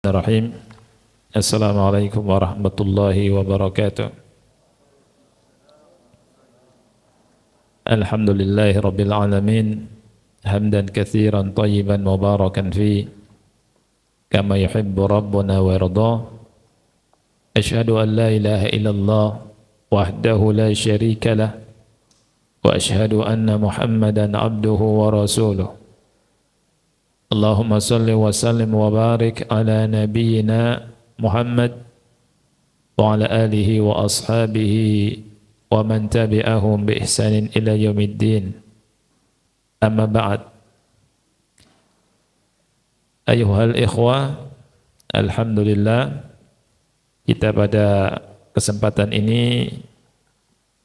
Bismillahirrahmanirrahim. Assalamualaikum warahmatullahi wabarakatuh. Alhamdulillahi rabbil alamin. Hamdan katsiran tayyiban mubarakan fi kama yuhibbu rabbuna wa yarda. Asyhadu an la ilaha illallah wahdahu la syarika lah wa asyhadu anna Muhammadan abduhu wa rasuluh. Allahumma salli wa sallim wa barik ala nabiyyina Muhammad wa ala alihi wa ashabihi wa man tabi'ahum bi ihsanin ila yaumiddin. Amma ba'd. Ayuhal ikhwah, alhamdulillah kita pada kesempatan ini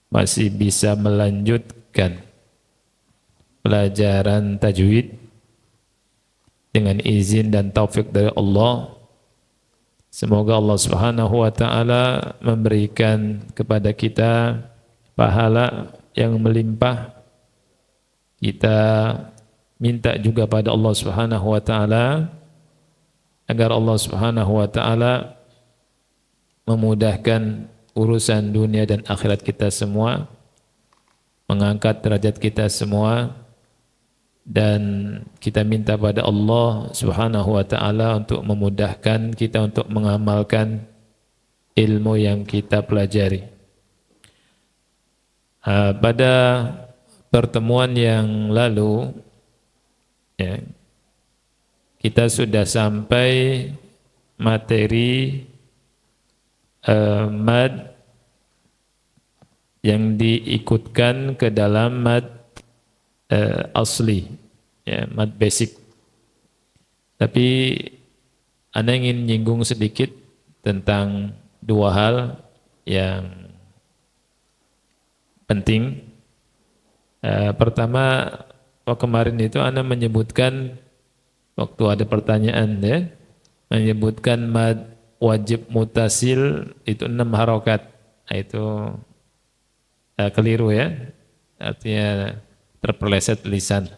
masih bisa melanjutkan pelajaran tajwid dengan izin dan taufik dari Allah. Semoga Allah Subhanahu wa taala memberikan kepada kita pahala yang melimpah. Kita minta juga pada Allah Subhanahu wa taala agar Allah Subhanahu wa taala memudahkan urusan dunia dan akhirat kita semua, mengangkat derajat kita semua. Dan kita minta pada Allah Subhanahu wa taala untuk memudahkan kita untuk mengamalkan ilmu yang kita pelajari. Pada pertemuan yang lalu ya, kita sudah sampai materi mad yang diikutkan ke dalam mad asli, ya, mad basic. Tapi Anda ingin nyinggung sedikit tentang dua hal yang penting. Pertama, kemarin itu Anda menyebutkan waktu ada pertanyaan, ya, menyebutkan mad wajib mutasil itu 6 harokat. Itu keliru, ya, artinya terpeleset lisan.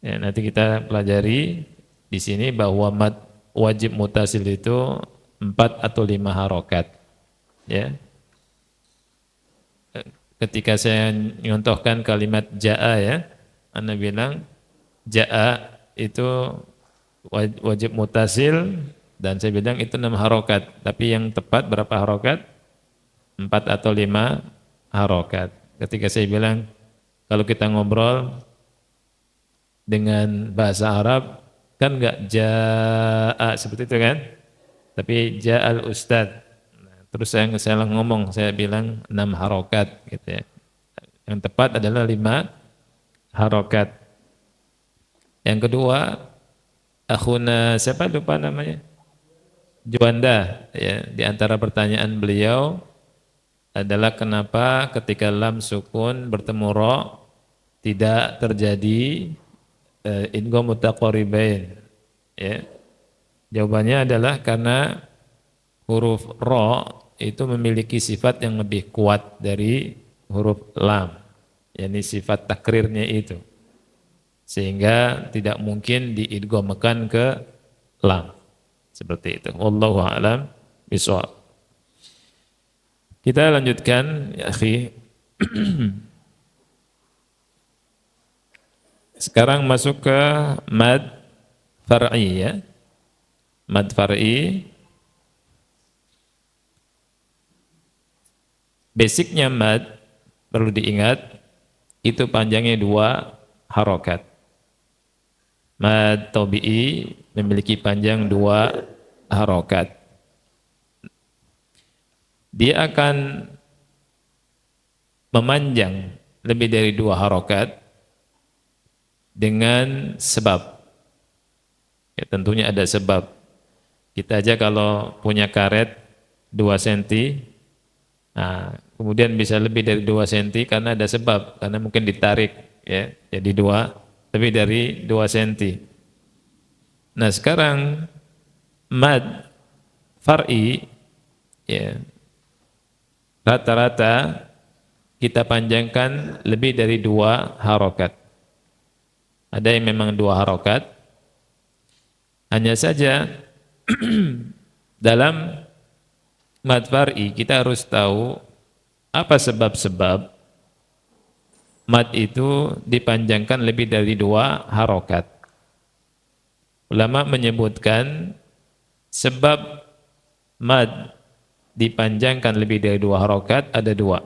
Ya, nanti kita pelajari di sini bahwa mad wajib mutasil itu 4 atau 5 harokat. Ya. Ketika saya nyontohkan kalimat ja'a, ya, Anda bilang ja'a itu wajib mutasil dan saya bilang itu 6 harokat. Tapi yang tepat berapa harokat? 4 atau 5 harokat. Ketika saya bilang kalau kita ngobrol dengan bahasa Arab, kan enggak ja'a seperti itu kan? Tapi ja'al ustad. Nah, terus saya ngomong, saya bilang 6 harokat gitu ya. Yang tepat adalah 5 harokat. Yang kedua, akhuna siapa lupa namanya? Juanda, ya, di antara pertanyaan beliau adalah kenapa ketika lam sukun bertemu ro tidak terjadi idgham mutaqaribain, ya. Jawabannya adalah karena huruf ro itu memiliki sifat yang lebih kuat dari huruf lam, yakni sifat takrirnya itu, sehingga tidak mungkin diidghamkan ke lam seperti itu. Wallahu a'lam bishawab. Kita lanjutkan, ya akhi. Sekarang masuk ke mad far'i, ya. Mad far'i. Basicnya mad, perlu diingat, itu panjangnya 2 harokat. Mad tabi'i memiliki panjang 2 harokat. Dia akan memanjang lebih dari 2 harokat dengan sebab. Ya, tentunya ada sebab. Kita aja kalau punya karet 2 cm, nah, kemudian bisa lebih dari 2 cm karena ada sebab, karena mungkin ditarik, ya, jadi 2, lebih dari 2 cm. Nah, sekarang mad far'i, ya, rata-rata kita panjangkan lebih dari 2 harokat. Ada yang memang 2 harokat. Hanya saja Dalam mad far'i kita harus tahu apa sebab-sebab mad itu dipanjangkan lebih dari 2 harokat. Ulama menyebutkan sebab mad dipanjangkan lebih dari 2 harokat ada 2.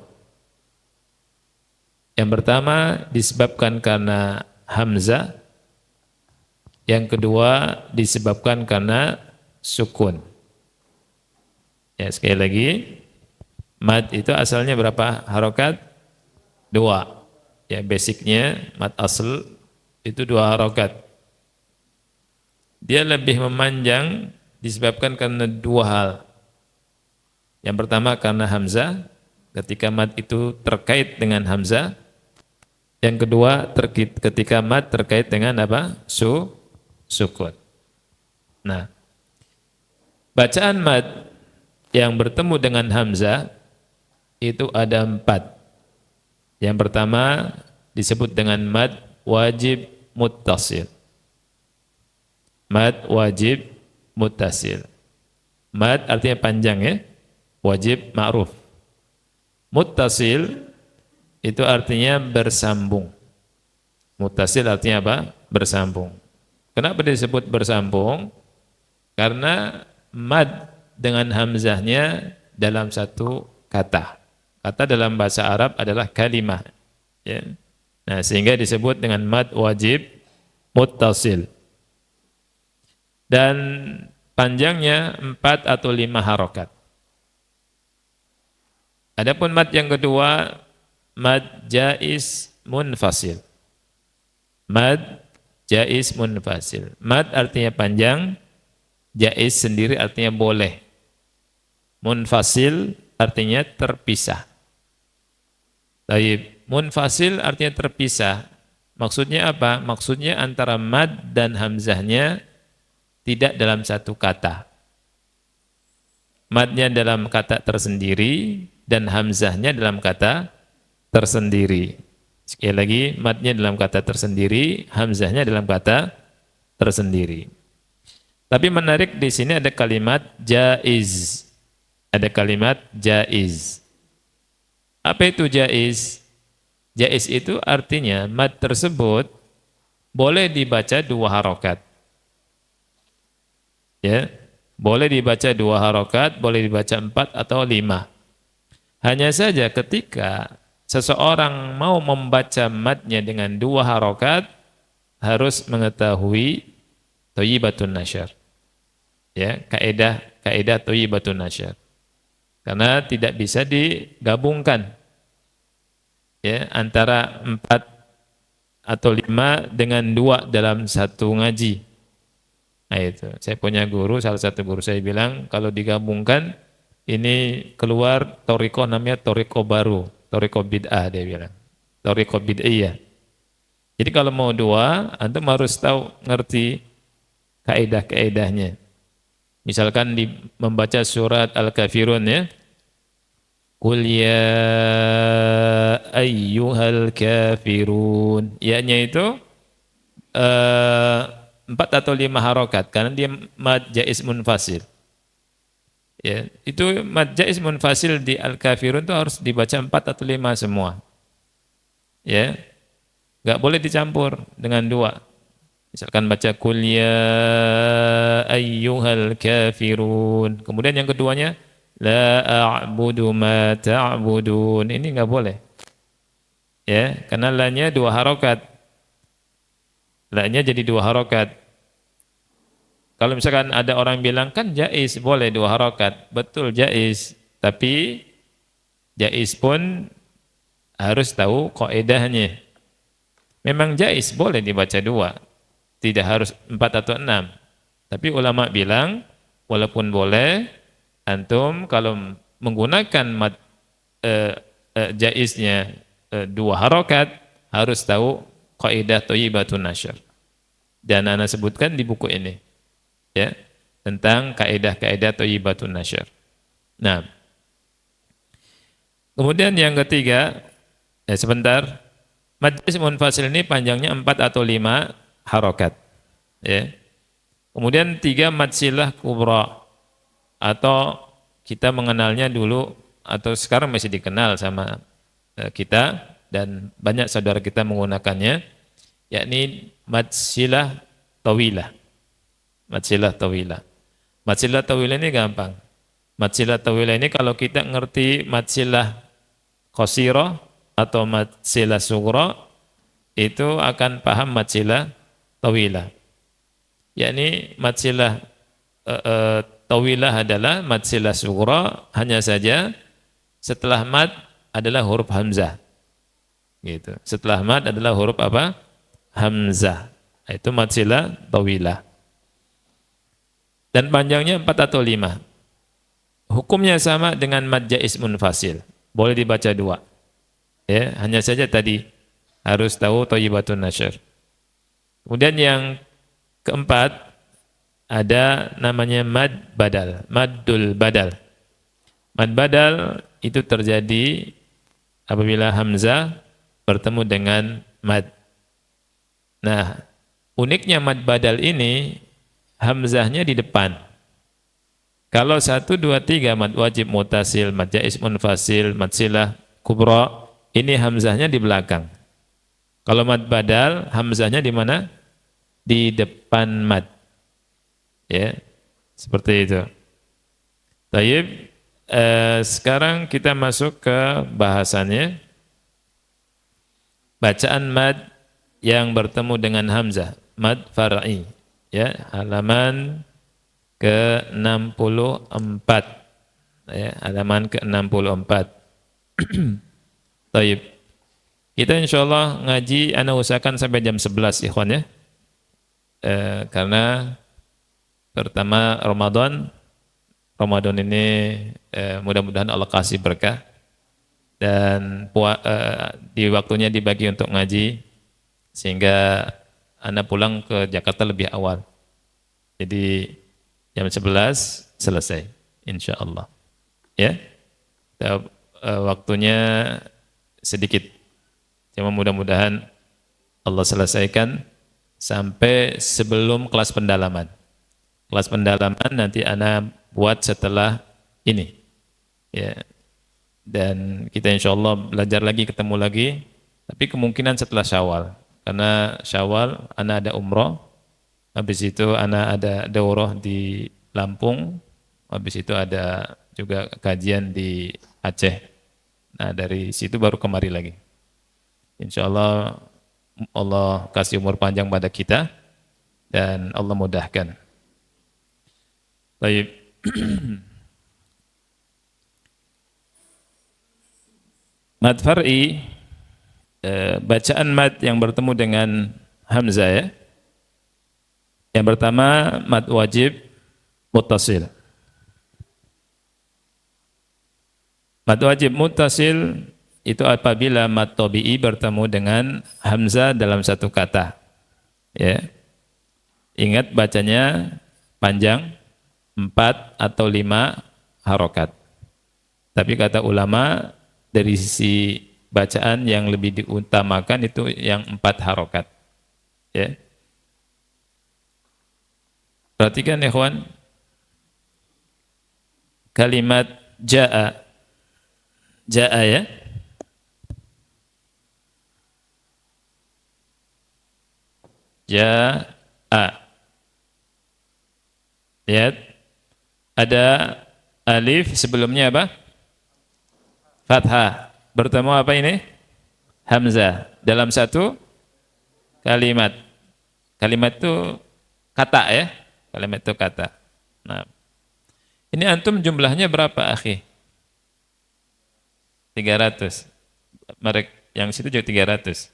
Yang pertama disebabkan karena hamzah, yang kedua disebabkan karena sukun. Ya, sekali lagi, mad itu asalnya berapa harokat? 2. Ya, basicnya mad asal itu 2 harokat. Dia lebih memanjang disebabkan karena 2 hal. Yang pertama karena hamzah, ketika mad itu terkait dengan hamzah. Yang kedua ketika mad terkait dengan apa? Sukun. Nah, bacaan mad yang bertemu dengan hamzah itu ada 4. Yang pertama disebut dengan mad wajib muttasil. Mad wajib muttasil. Mad artinya panjang ya. Wajib ma'ruf. Muttasil itu artinya bersambung. Muttasil artinya apa? Bersambung. Kenapa disebut bersambung? Karena mad dengan hamzahnya dalam satu kata. Kata dalam bahasa Arab adalah kalimah. Ya. Nah, sehingga disebut dengan mad wajib muttasil. Dan panjangnya 4 atau 5 harokat. Adapun mad yang kedua, mad jaiz munfasil. Mad jaiz munfasil. Mad artinya panjang, jaiz sendiri artinya boleh. Munfasil artinya terpisah. Baik, munfasil artinya terpisah. Maksudnya apa? Maksudnya antara mad dan hamzahnya tidak dalam satu kata. Madnya dalam kata tersendiri dan hamzahnya dalam kata tersendiri. Sekali lagi, madnya dalam kata tersendiri, hamzahnya dalam kata tersendiri. Tapi menarik di sini ada kalimat jaiz. Ada kalimat jaiz. Apa itu jaiz? Jaiz itu artinya mad tersebut boleh dibaca 2 harokat. Ya, boleh dibaca 2 harokat, boleh dibaca 4 atau 5. Hanya saja ketika seseorang mau membaca madnya dengan 2 harokat, harus mengetahui thayyibatun nasyar. Ya, kaidah thayyibatun nasyar. Karena tidak bisa digabungkan ya, antara 4 atau 5 dengan 2 dalam satu ngaji. Nah itu, saya punya guru, salah satu guru saya bilang, kalau digabungkan, ini keluar toriko namanya toriko baru, toriko bid'ah dia bilang. Toriko bid'iyah. Jadi kalau mau 2, antum harus tahu, ngerti kaidah-kaidahnya. Misalkan membaca surat Al-Kafirun ya. Qul ya ayyuhal kafirun. Ya-nya itu 4 atau 5 harokat karena dia mad jaiz munfasil. Ya, itu mad jaiz munfasil di Al-Kafirun itu harus dibaca 4 atau 5 semua. Ya. Enggak boleh dicampur dengan 2. Misalkan baca qul ya ayyuhal kafirun. Kemudian yang keduanya la a'budu ma ta'budun. Ini enggak boleh. Ya, karena la-nya 2 harokat. La-nya jadi 2 harokat. Kalau misalkan ada orang bilang kan jaiz boleh 2 harokat. Betul jaiz. Tapi jaiz pun harus tahu kaidahnya. Memang jaiz boleh dibaca 2. Tidak harus 4 atau 6. Tapi ulama bilang, walaupun boleh, antum kalau menggunakan jaiznya 2 harokat, harus tahu kaidah thayyibatun nasyar. Dan ana sebutkan di buku ini. Ya, tentang kaidah-kaidah thayyibatun nasyar. Nah, kemudian yang ketiga, sebentar, mad jaiz munfasil ini panjangnya 4 atau 5 harokat. Ya. Kemudian 3 mad silah kubra, atau kita mengenalnya dulu atau sekarang masih dikenal sama kita dan banyak saudara kita menggunakannya, yakni mad silah tawilah. Mad silah tawilah. Mad silah tawilah ini gampang. Mad silah tawilah ini kalau kita ngerti mad silah qasirah atau mad silah sughra, itu akan paham mad silah tawilah. Yakni mad silah tawilah adalah mad silah sughra, hanya saja setelah mad adalah huruf hamzah. Gitu. Setelah mad adalah huruf apa? Hamzah. Itu mad silah tawilah. Dan panjangnya 4 atau 5. Hukumnya sama dengan mad jaiz munfasil. Boleh dibaca 2. Ya, hanya saja tadi harus tahu thayyibatun nasyr. Kemudian yang keempat ada namanya mad badal, maddul badal. Mad badal itu terjadi apabila hamzah bertemu dengan mad. Nah, uniknya mad badal ini hamzahnya di depan. Kalau 1, 2, 3 mad wajib mutasil, mad jaiz munfasil, mad silah kubra, ini hamzahnya di belakang. Kalau mad badal, hamzahnya di mana? Di depan mad. Ya, seperti itu. Taib, sekarang kita masuk ke bahasannya. Bacaan mad yang bertemu dengan hamzah, mad far'i. Ya, halaman ke-64. Ya, halaman ke-64. Taib. Kita insyaallah ngaji, ana usahakan sampai jam 11 ikhwan ya. Karena pertama Ramadan ini mudah-mudahan Allah kasih berkah dan di waktunya dibagi untuk ngaji sehingga ana pulang ke Jakarta lebih awal. Jadi jam 11 selesai insyaallah. Ya. Waktunya sedikit. Cuma mudah-mudahan Allah selesaikan sampai sebelum kelas pendalaman. Kelas pendalaman nanti ana buat setelah ini. Ya. Dan kita insyaallah belajar lagi, ketemu lagi, tapi kemungkinan setelah Syawal. Karena Syawal ana ada umroh, habis itu ana ada daurah di Lampung, habis itu ada juga kajian di Aceh. Nah, dari situ baru kemari lagi. Insyaallah Allah kasih umur panjang pada kita dan Allah mudahkan. Baik. Mad far'i, bacaan mad yang bertemu dengan hamzah ya. Yang pertama mad wajib muttasil. Mad wajib muttasil itu apabila mad tabi'i bertemu dengan hamzah dalam satu kata. Ya. Ingat bacanya panjang, 4 atau 5 harokat. Tapi kata ulama dari sisi bacaan yang lebih diutamakan itu yang 4 harokat. Ya. Perhatikan ikhwan, kalimat ja'a, ja'a ya, ja'a. Lihat, ada alif sebelumnya apa? Fathah. Bertemu apa ini? Hamzah. Dalam satu kalimat. Kalimat itu kata ya. Kalimat itu kata. Nah, ini antum jumlahnya berapa, akhi? 300. Mereka yang situ juga 300.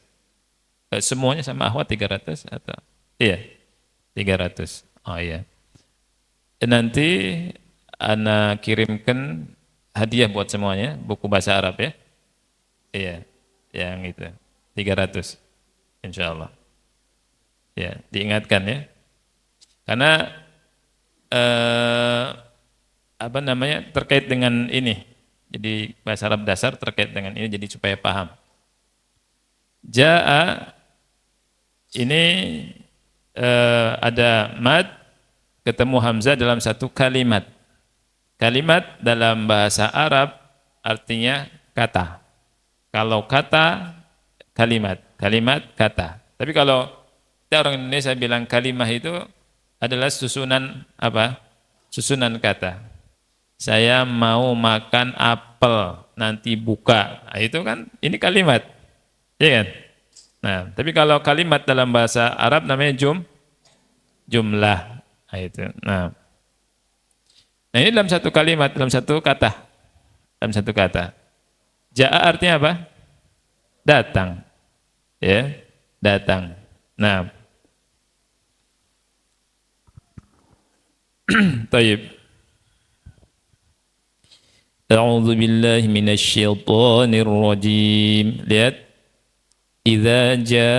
Semuanya sama akhwat 300 atau? Iya. 300. Oh iya. Nanti ana kirimkan hadiah buat semuanya, buku bahasa Arab ya. Iya, yang itu 300 insyaallah. Ya, diingatkan ya. Karena apa namanya, terkait dengan ini. Jadi bahasa Arab dasar terkait dengan ini, jadi supaya paham. Ja'a ini ada mad ketemu hamzah dalam satu kalimat. Kalimat dalam bahasa Arab artinya kata. Kalau kata, kalimat. Kalimat, kata. Tapi kalau kita orang Indonesia bilang kalimah itu adalah susunan apa? Susunan kata. Saya mau makan apel, nanti buka. Nah, itu kan, ini kalimat. Iya kan? Nah, tapi kalau kalimat dalam bahasa Arab namanya jumlah. Nah, itu. Nah, ini dalam satu kalimat, dalam satu kata. Dalam satu kata. Ja'a artinya apa? Datang. Ya, datang. Nah, taib. A'udzu billahi minasyaitonir rajim. Lihat. Idza jaa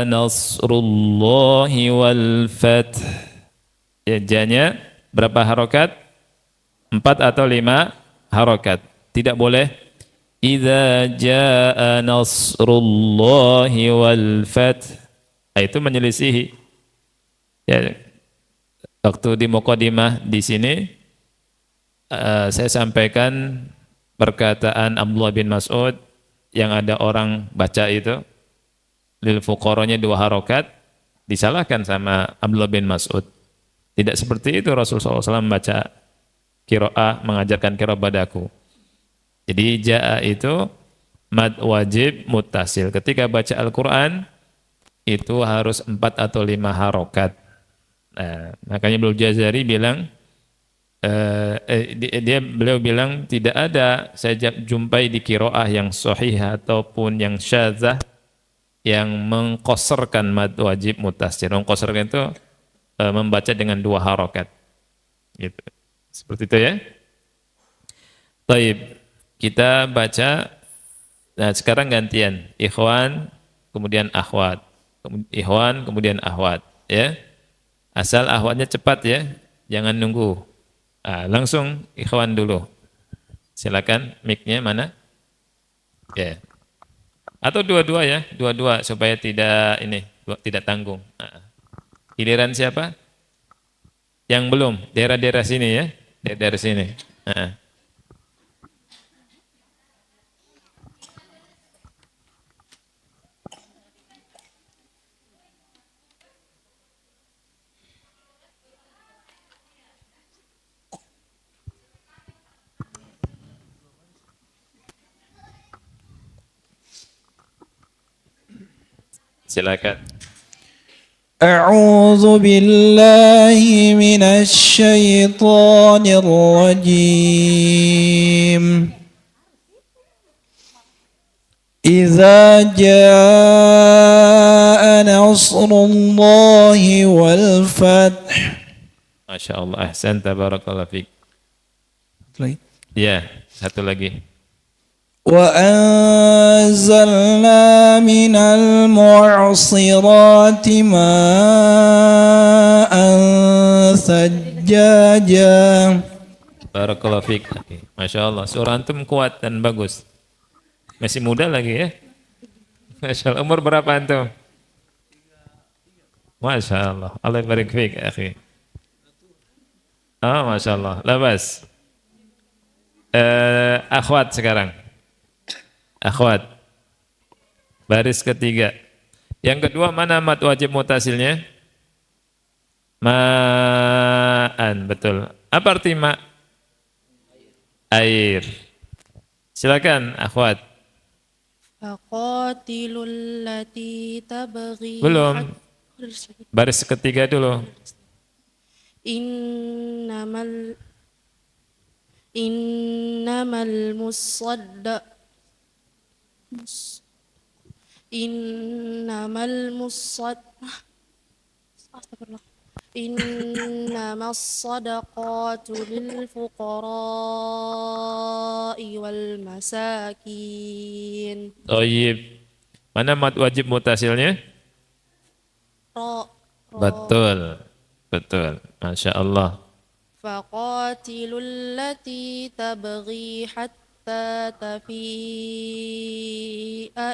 nasrullahi wal fath. Ya, janya berapa harokat? 4 atau 5 harokat. Tidak boleh idza jaa nasrullahi wal fath. Itu menyelisihi. Ya, waktu di Muqaddimah di sini saya sampaikan perkataan Abdullah bin Mas'ud yang ada orang baca itu lil fuqaranya 2 harokat, disalahkan sama Abdullah bin Mas'ud. Tidak seperti itu Rasulullah SAW membaca qiraah, mengajarkan qiraah padaku. Jadi jaa itu mad wajib muttasil. Ketika baca Al-Quran itu harus 4 atau 5 harokat. Nah, makanya Ibnu Jazari bilang beliau bilang tidak ada saya jumpai di qiraah yang sahih ataupun yang syadzah yang mengqasarkan mad wajib muttasil. Mengqasarkan itu membaca dengan 2 harokat. Gitu. Seperti itu ya. Baik, kita baca. Nah, sekarang gantian. Ikhwan, kemudian akhwat. Ikhwan, kemudian akhwat. Ya. Asal akhwatnya cepat ya. Jangan nunggu. Langsung ikhwan dulu. Silakan, mic-nya mana? Ya. Atau dua-dua ya. Dua-dua supaya tidak tidak tanggung. Giliran siapa? Yang belum, daerah-daerah sini ya. Daerah sini. Silakan. أعوذ بالله من الشيطان الرجيم إذا جاء نصر الله والفتح. Masya Allah, ahsan, tabarakallah fiqh. Ya, satu lagi. وأنزلنا من المعصرات ماء ثجاجا. Barakallahu fiqh. Masya Allah, suara antum kuat dan bagus. Masih muda lagi ya. Masya Allah, umur berapa antum? Masya Allah, Allah barik fiqh, akhi. Masya Allah, labas. Akhwat sekarang. Akhwat. Baris ketiga. Yang kedua mana mad wajib mutasilnya? Ma'an, betul. Apa arti ma? Air. Silakan akhwat. Faqatilul lati tabghi. Belum. Baris ketiga dulu. Innamal musadda Astagfirullah. Innamas sadaqatu lil fuqara'i wal masakin. Thayyib. Mana mad wajib mutasilnya? Ra. Betul. Betul. Masya Allah. Faqatilul lati tabghi hatta tafi'a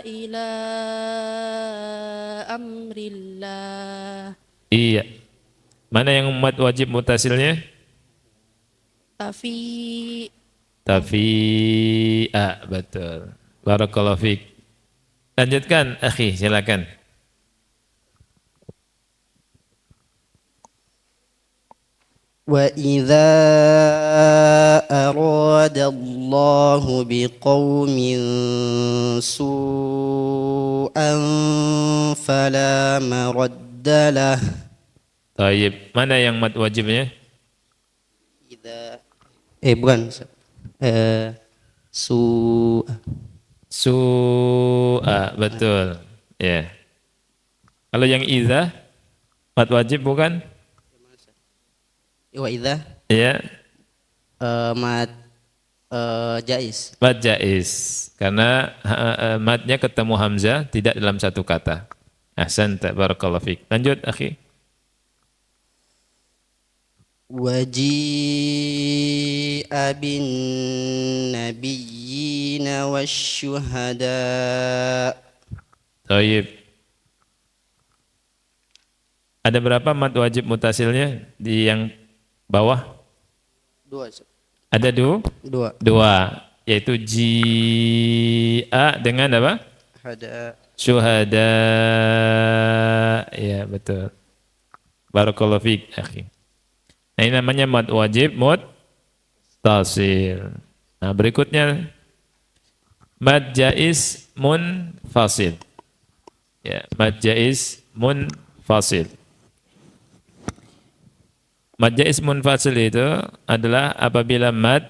ila amrillah. Iya. Mana yang mad wajib mutasilnya? Tafi. Tafi'a, betul. Barakallahu fiik. Lanjutkan, akhi, silakan. وإذا أراد الله بقوم سوءا فلا مرد له. Taib. Mana yang mad wajibnya? إذا bukan su Su'a, betul. Ya. Kalau yang idza mad wajib bukan? wa idza Ya, mat jais. mad jaiz. Karena madnya ketemu hamzah tidak dalam satu kata. Ahsanta, barakallahu fiik. Lanjut, akhi. وجيء بالنبيين والشهداء. Taib. Ada berapa mad wajib mutasilnya di yang bawah? Dua. Ada dua, yaitu ji'a dengan apa? Ada Syuhada. Ya, betul. Barakallahu fiik, akhi. Nah, ini namanya mad wajib muttasil. Nah, berikutnya mad jaiz munfasil. Ya, mad jaiz munfasil. Mad jaiz munfasil itu adalah apabila mad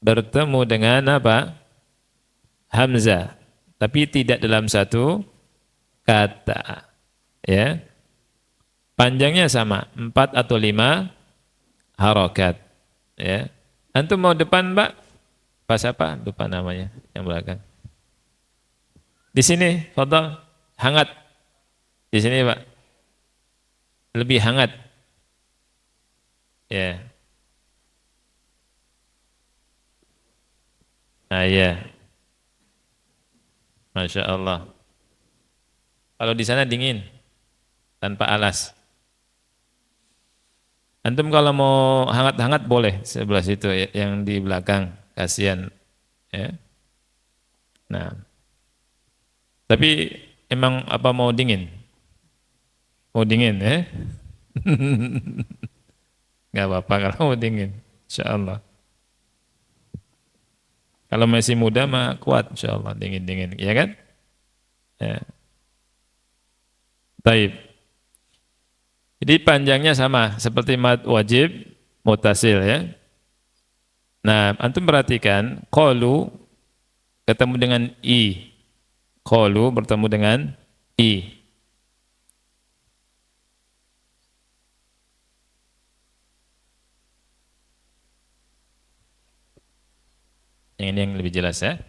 bertemu dengan apa? Hamzah, tapi tidak dalam satu kata. Ya. Panjangnya sama, 4 atau 5 harokat. Ya. Antum mau depan, Mbak? Pas apa? Lupa namanya yang belakang. Di sini, fadhal, hangat. Di sini, Pak. Lebih hangat. Ya. Ah, ya. Masya Allah. Kalau di sana dingin, tanpa alas. Antum kalau mau hangat-hangat boleh sebelah situ ya, yang di belakang, kasihan. Ya. Nah, tapi emang apa mau dingin? Mau dingin ya? Gak apa-apa kalau mau dingin, insya Allah. Kalau masih muda mah kuat, insya Allah dingin-dingin, ya kan? Ya. Taib. Jadi panjangnya sama seperti mad wajib mutasil ya. Nah, antum perhatikan qalu ketemu dengan i. Qalu bertemu dengan i. Yang ini yang lebih jelas ya.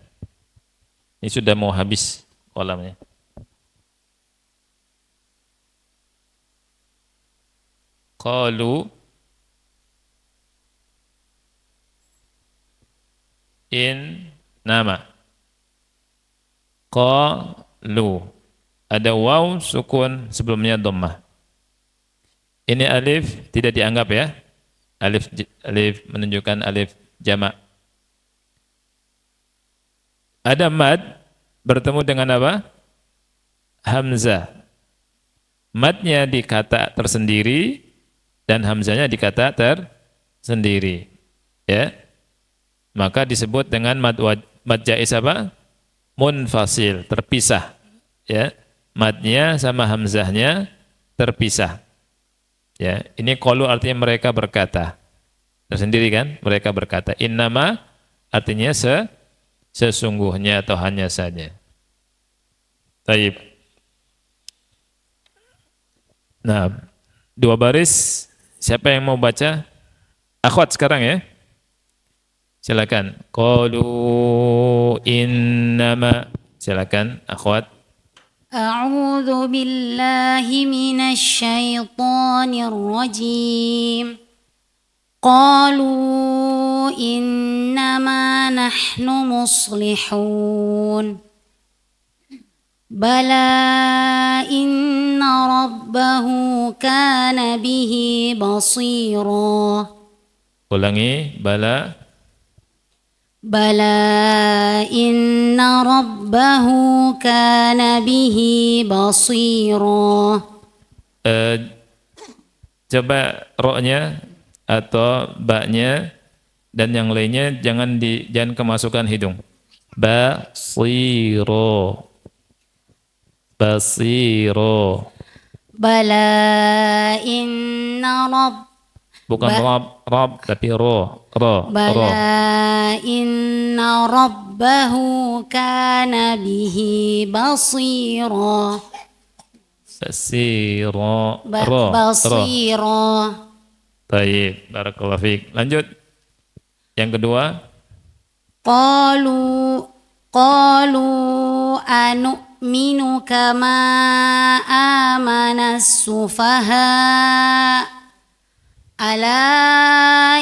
Ini sudah mau habis kolamnya. Qalu in nama. Qalu. Ada waw sukun sebelumnya dhammah. Ini alif tidak dianggap ya. Alif menunjukkan alif jamak. Ada mad bertemu dengan apa? Hamzah. Madnya di kata tersendiri dan hamzahnya di kata tersendiri. Ya. Maka disebut dengan mad jaiz apa? Munfasil, terpisah. Ya. Madnya sama hamzahnya terpisah. Ya, ini qalu artinya mereka berkata. Tersendiri kan? Mereka berkata. Innama artinya sesungguhnya atau hanya saja. Taib. Nah, 2 baris. Siapa yang mau baca? Akhwat sekarang ya. Silakan. Qalu innama. Silakan akhwat. أعوذ بالله من الشيطان الرجيم قالوا إنما نحن مصلحون بلى إن ربه كان به بصيرا. Ulangi, bala. بلى إن ربه كان به بصيرا. Coba ro-nya atau ba-nya dan yang lainnya jangan kemasukan hidung. Basiro. Basiro. بلى إن Bukan rob tapi ro. بلى إن ربه كان به بصيرا. Basiro. Ro. بصيرا. Baik, barakallahu fiik. Lanjut. Yang kedua. قالوا أنؤمن كما آمن السفهاء ألا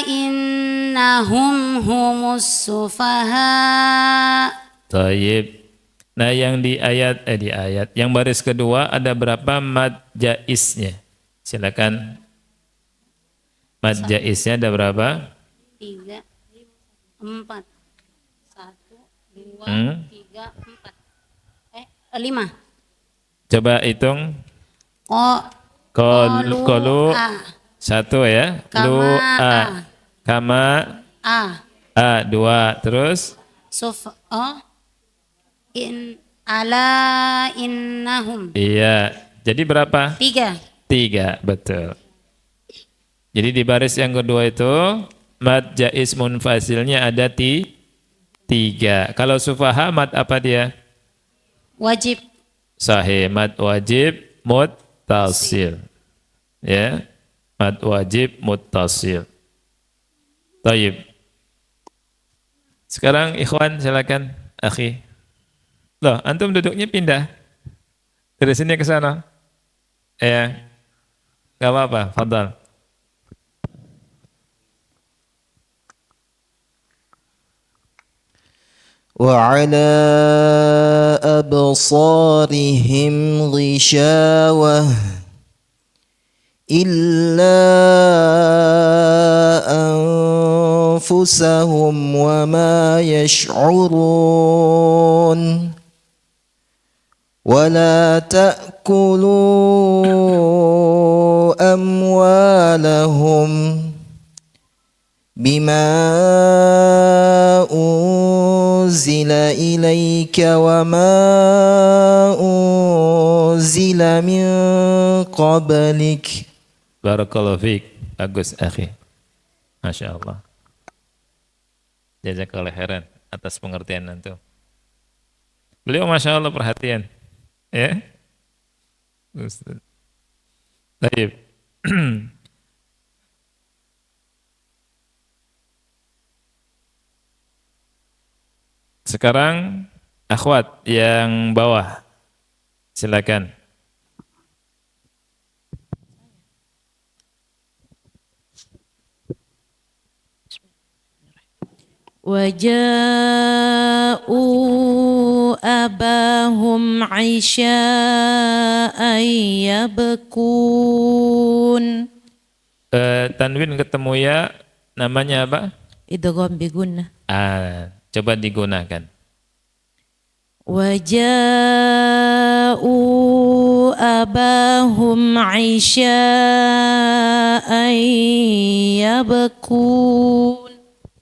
إنهم هم السفهاء. Taib. Nah, yang di ayat yang baris kedua ada berapa mad jaisnya? Silakan. Mad jaisnya ada berapa? 3, 4, 1, 2, 3, 4. 5. Coba hitung. Qalu Qalu a. 1 ya. Kama Lu a. Kama A. a 2. Terus Ala innahum. iya. Jadi berapa? 3. 3, betul. Jadi di baris yang kedua itu mad jais munfasilnya ada 3. Kalau sufaha mad apa dia? Wajib. Sahih, mad wajib muttasil. Ya. Mad wajib muttasil. Taib. Sekarang ikhwan silakan, akhi. Loh, antum duduknya pindah. Dari sini ke sana. Ya. Enggak apa-apa, fadhal. وعلى أبصارهم غشاوة إلا أنفسهم وما يشعرون ولا تأكلوا أموالهم بما أنزل إليك وما أنزل من قبلك. Barakallahu fiik. Bagus, akhi. Masya Allah. Jazakallahu khairan atas pengertian antum. Beliau Masya Allah perhatian. Ya. Ustaz. Baik. Sekarang akhwat yang bawah. Silakan. وجاءوا أباهم عشاء يبكون. Tanwin ketemu ya, namanya apa? Idgham bi gunnah. Coba digunakan. وجاءوا أباهم عشاء يبكون.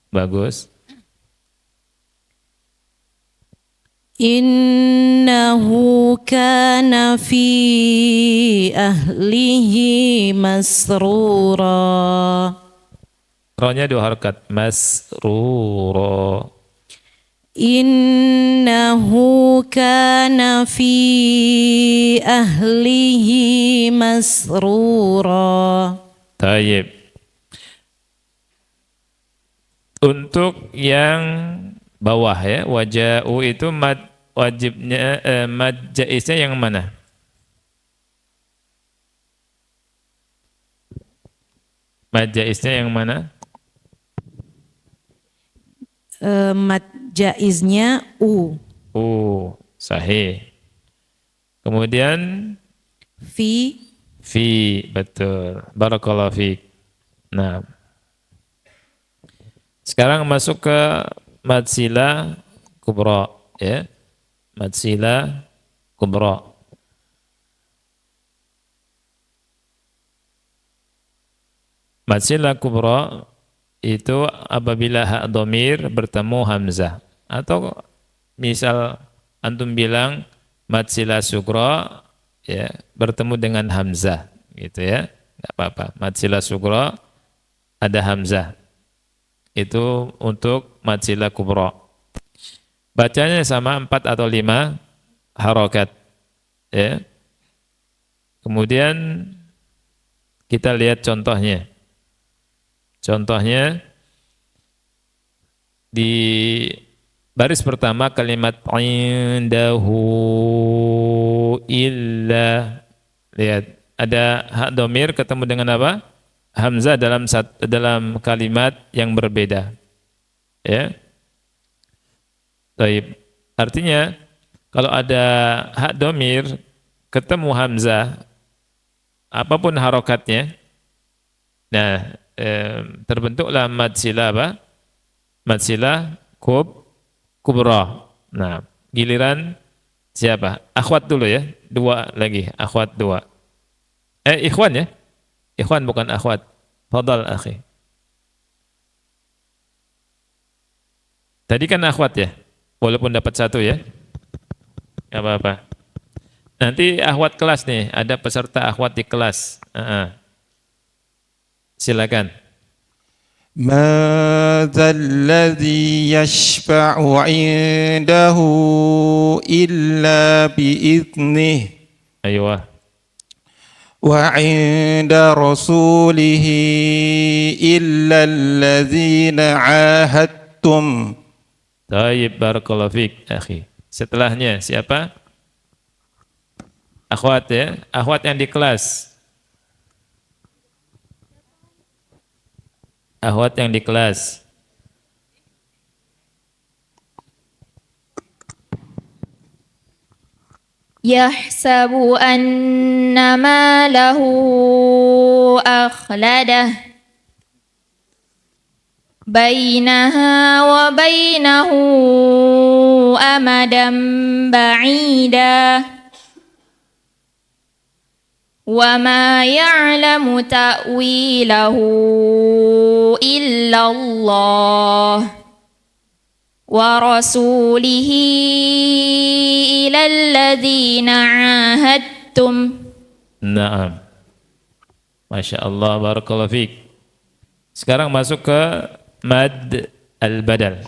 Bagus. Innahu kana fi ahlihi masrura. Ro-nya 2 harakat. Masrura. Innahu kana fi ahlihi masrura. Tayyib. Untuk yang bawah ya, waja'u itu mad wajibnya, mad jaisnya yang mana? Mad jaisnya yang mana? Mad jaiznya u. Sahih. Kemudian fi fi, betul. Barakallahu fiik. Nah, sekarang masuk ke mad sila kubra, ya. Mad sila kubra. Mad sila kubra itu apabila hak dhamir bertemu hamzah, atau misal antum bilang mad sila sugra, ya, bertemu dengan hamzah, gitu ya, nggak apa-apa. Mad sila sugra ada hamzah, itu untuk mad sila kubra. Bacanya sama 4 atau 5 harokat, ya. Kemudian kita lihat contohnya. Contohnya di baris pertama kalimat indahu illa, lihat ada hak domir ketemu dengan apa? Hamzah dalam kalimat yang berbeda, ya. Baik. Artinya kalau ada hak domir ketemu hamzah, apapun harokatnya, nah, terbentuklah mad sila apa? Mad sila kubra. Nah, giliran siapa? Akhwat dulu ya, 2 lagi, akhwat 2. Ikhwan ya? Ikhwan bukan akhwat. Fadal akhi. Tadi kan akhwat ya? Walaupun dapat 1 ya. Enggak apa-apa. Nanti akhwat kelas nih, ada peserta akhwat di kelas. Silakan. ما ذا الذي يشفع عنده إلا بإذنه Ayo. وعند رسوله إلا الذين عاهدتم. Taib, barakallahu fiik, akhi. Setelahnya siapa? Akhwat ya, akhwat yang di kelas. Akhwat yang di kelas. يحسب أن ماله أخلده بينها وبينه أمدا بعيدا وما يعلم تأويله إلا الله ورسوله إلى الذين عاهدتم. Naam. Masya Allah, barakallahu fiik. Sekarang masuk ke mad al-badal.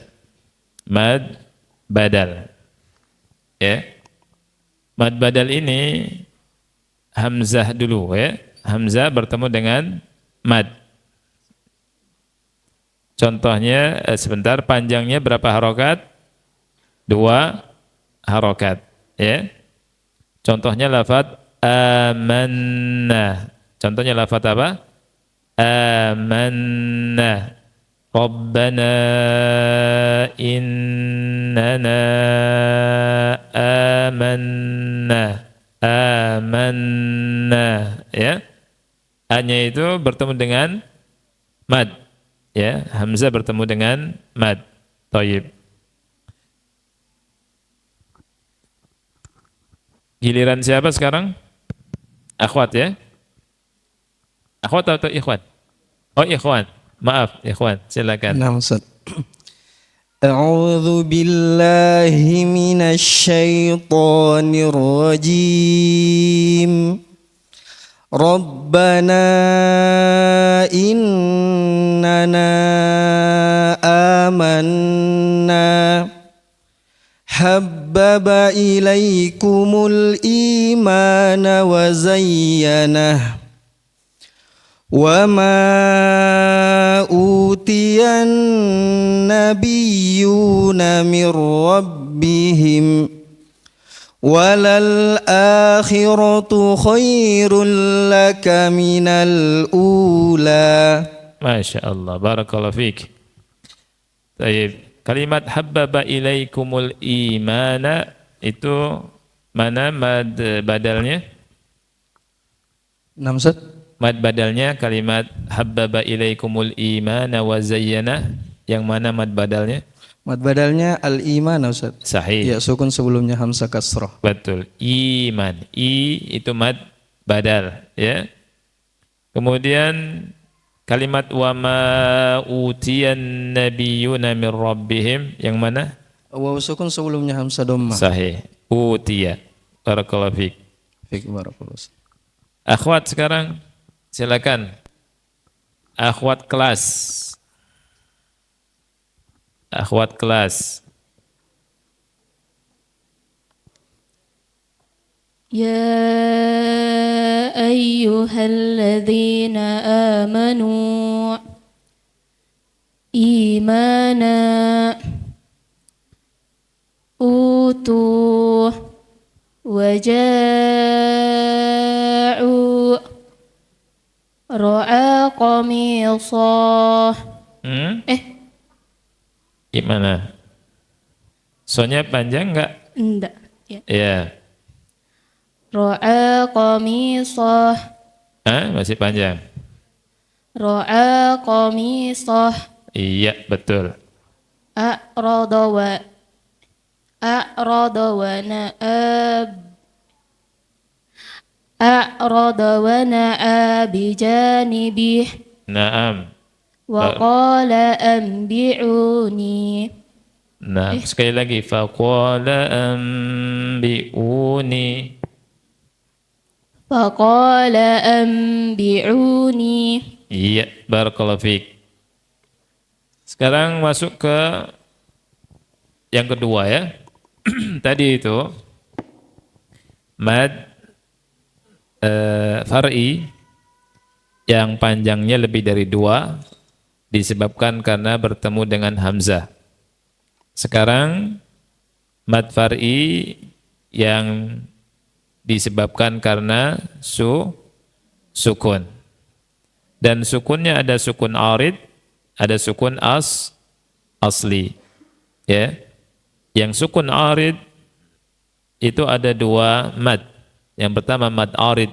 Mad badal. Ya. Mad badal ini hamzah dulu ya. Hamzah bertemu dengan mad. Contohnya sebentar, panjangnya berapa harokat? 2 harokat, ya. Contohnya lafaz amanna. Contohnya lafaz apa? Amanna. Rabbana innana amanna. Amanna, ya. A-nya itu bertemu dengan mad, ya. Hamzah bertemu dengan mad. Thayyib. Giliran siapa sekarang? Akhwat ya? Akhwat atau ikhwan? Oh, ikhwan. Maaf, ikhwan. Silakan. Nah, Ustaz. أعوذ بالله من الشيطان الرجيم ربنا إننا آمنا حبب إليكم الإيمان وزينه وما أوتي النبيون من ربهم وللآخرة خير لك من الأولى. Masya Allah, barakallahu fiik. Baik, kalimat habbaba ilaikumul imana itu Mana mad badalnya? Naam Ustaz. Mad badalnya kalimat habbaba ilaikumul imana wa zayyana. Yang mana mad badalnya? Mad badalnya al-iman Ustaz. Sahih. Ya, sukun sebelumnya hamzah kasrah. Betul. Iman. I itu mad badal, ya. Kemudian kalimat wa ma utiyan nabiyyuna min rabbihim yang mana? Waw sukun sebelumnya hamzah dhammah. Sahih. Utiya. Barakallahu fiik. Fik barakallahu. Ustaz. Akhwat sekarang silakan. Akhwat kelas. Akhwat kelas. يا أيها الذين آمنوا إيمانا أوتوا وجاءوا رعى قميصه Gimana? Sonya panjang enggak? enggak ya. Ya. Ra'a qamisah Masih panjang. Ra'a qamisah Iya, betul. A'rada wa na'ab A'rada wa na'a bijanibih Naam. wa qala anbi'uni. Nah, sekali lagi faqala anbi'uni. Faqala anbi'uni. Iya, barakallahu fiik. Sekarang masuk ke yang kedua ya. Tadi itu mad far'i yang panjangnya lebih dari 2 disebabkan karena bertemu dengan hamzah. Sekarang mad far'i yang disebabkan karena sukun. Dan sukunnya ada sukun arid, ada sukun asli. Ya. Yang sukun arid itu ada 2 mad. Yang pertama mad arid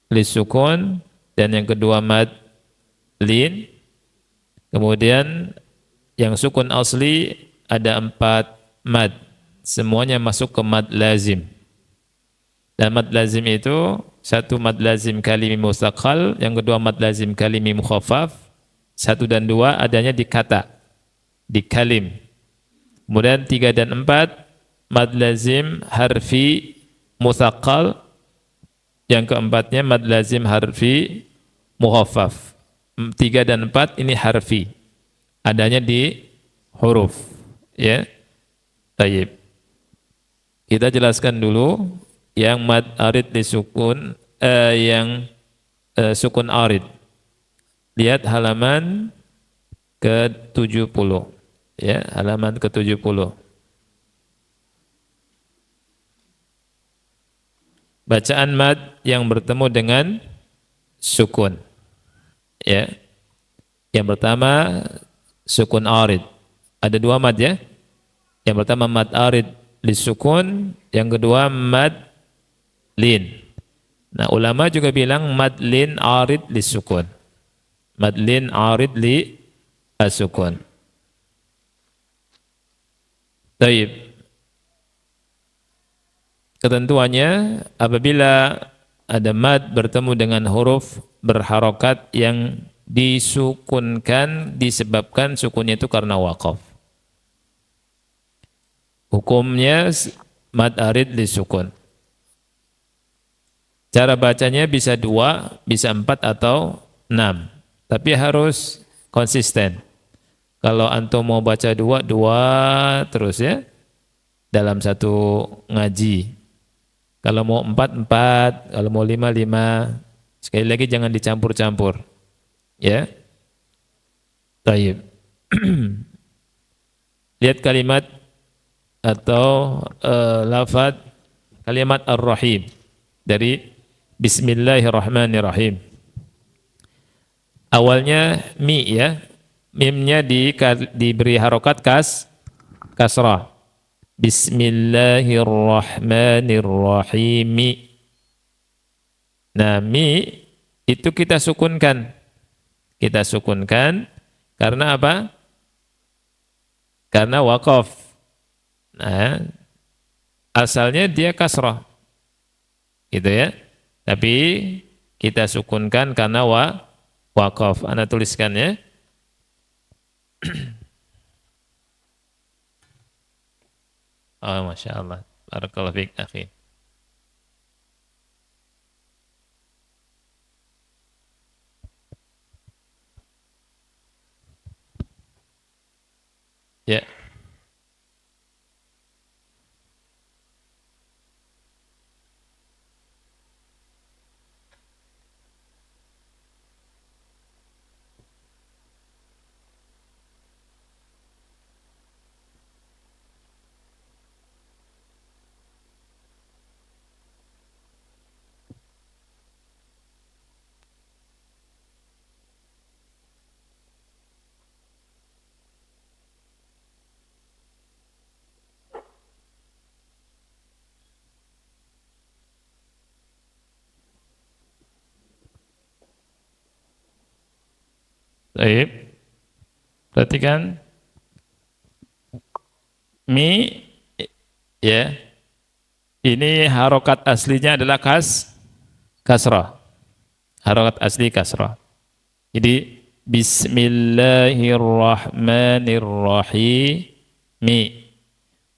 li sukun dan yang kedua mad lin. Kemudian yang sukun asli ada 4 mad. Semuanya masuk ke mad lazim. Dan mad lazim itu satu mad lazim kalimi mustaqal, yang kedua mad lazim kalimi mukhaffaf, 1 dan 2 adanya di kata, di kalim. Kemudian 3 dan 4 mad lazim harfi mustaqal, yang keempatnya mad lazim harfi mukhaffaf. 3 dan 4 ini harfi, adanya di huruf, ya. Tayyib. Kita jelaskan dulu yang mad arid di sukun, yang sukun arid. Lihat halaman ke-70. Ya, halaman ke-70. Bacaan mad yang bertemu dengan sukun. Ya. Yang pertama sukun arid. Ada 2 mad ya. Yang pertama mad arid li sukun, yang kedua mad lin. Nah, ulama juga bilang mad lin arid li sukun. Mad lin arid li asukun. Taib. Ketentuannya apabila ada mad bertemu dengan huruf berharokat yang disukunkan disebabkan sukunnya itu karena waqaf. Hukumnya mad arid li sukun. Cara bacanya bisa 2, bisa 4 atau 6. Tapi harus konsisten. Kalau antum mau baca 2 terus ya dalam satu ngaji. Kalau mau 4, 4, kalau mau 5, 5. Sekali lagi jangan dicampur-campur. Ya. Taib. Lihat kalimat atau lafaz kalimat ar-rahim dari Bismillahirrahmanirrahim. Awalnya mi ya. Mimnya diberi harokat kasrah. Bismillahirrahmanirrahim. Nah, mi itu kita sukunkan. Kita sukunkan karena apa? Karena waqaf. Nah, asalnya dia kasrah. Gitu ya. Tapi kita sukunkan karena waqaf. Ana tuliskan ya. Oh, Masya Allah. Barakallahu fiik, akhi. Ya. Baik. Perhatikan mi ya. Ini harokat aslinya adalah kasrah. Harokat asli kasrah. Jadi bismillahirrahmanirrahim.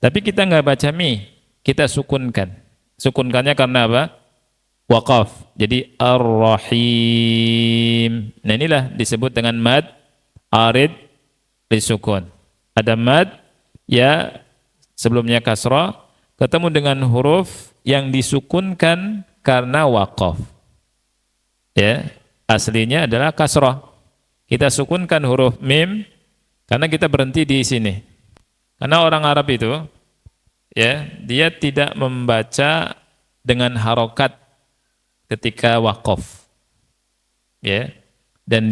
Tapi kita nggak baca mi, kita sukunkan. Sukunkannya karena apa? Waqaf. Jadi ar-rahim. Nah, inilah disebut dengan mad arid lisukun. Ada mad ya sebelumnya kasrah ketemu dengan huruf yang disukunkan karena waqaf. Ya, aslinya adalah kasrah. Kita sukunkan huruf mim karena kita berhenti di sini. Karena orang Arab itu ya, dia tidak membaca dengan harokat ketika waqaf. Ya. Dan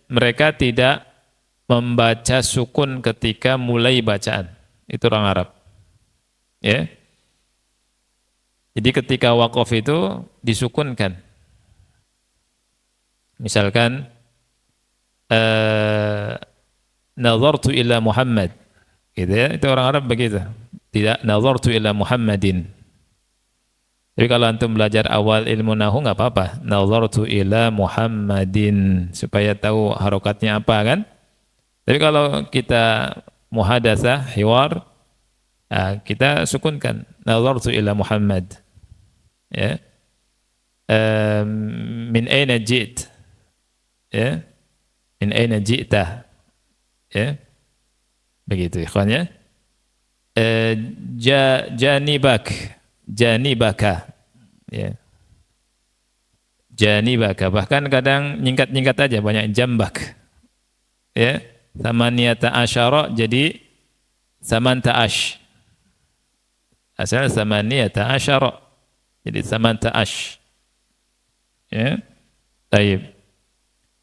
mereka tidak membaca sukun ketika mulai bacaan. Itu orang Arab. Ya. Jadi ketika waqaf itu disukunkan. Misalkan nazartu ila Muhammad. Gitu ya. Itu orang Arab begitu. Tidak nazartu ila Muhammadin. Tapi kalau antum belajar awal ilmu nahu nggak apa-apa. Nazartu ila Muhammadin supaya tahu harokatnya apa kan. Tapi kalau kita muhadatsah, hiwar, kita sukunkan nazartu ila Muhammad. Ya. Min aina ji't? Ya. Min aina ji'ta? Ya. Begitu ikhwan ya. Janibaka, ya. Janibaka, bahkan kadang nyingkat-nyingkat aja, banyak jambak, ya. Samaniyata asyara jadi samanta ash, asal samaniyata asyara jadi samanta ash, ya. Taib.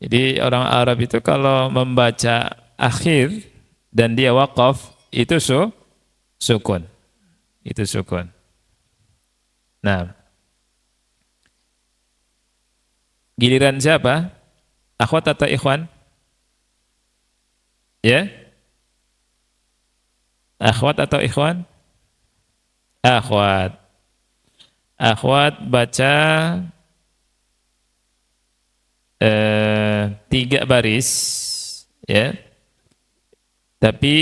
Jadi orang Arab itu kalau membaca akhir dan dia waqaf itu sukun, itu sukun. Nah, giliran siapa? Akhwat atau ikhwan? Ya? Akhwat atau ikhwan? Akhwat. Akhwat baca 3 baris, ya. Tapi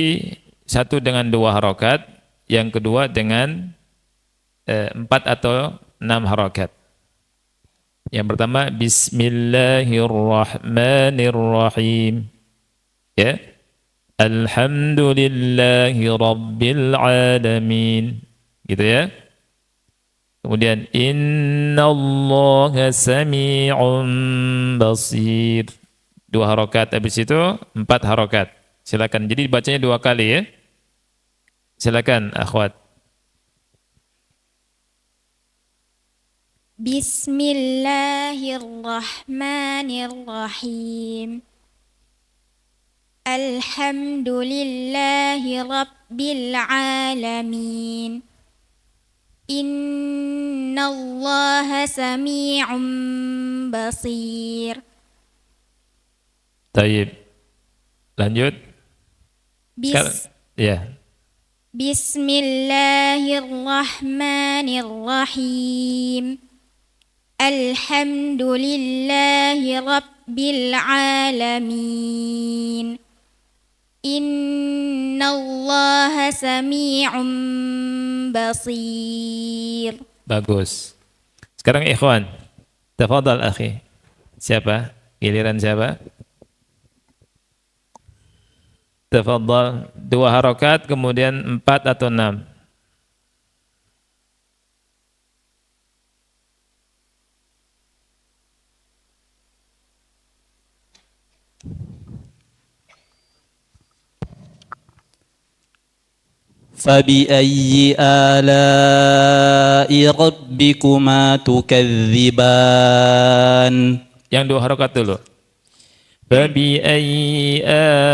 satu dengan 2 harokat, yang kedua dengan 4 atau 6 harakat. Yang pertama bismillahirrahmanirrahim. Ya. Alhamdulillahi rabbil alamin. Gitu ya. Kemudian innallaha sami'un basir. 2 harakat, habis itu 4 harakat. Silakan. Jadi bacanya 2 kali ya. Silakan akhwat. Bismillahirrahmanirrahim. Alhamdulillahi rabbil rabbil alamin. Innallaha sami'un basir. Taib. Lanjut. Sekarang, ya. Bismillahirrahmanirrahim. Alhamdulillahi rabbil alamin. Innallaha sami'un basir. Bagus. Sekarang ikhwan. Tafadhal akhi. Siapa? Giliran siapa? Tafadhal. 2 harokat kemudian 4 atau 6. فبأي آلاء ربكما تكذبان. Yang 2 harokat dulu. فبأي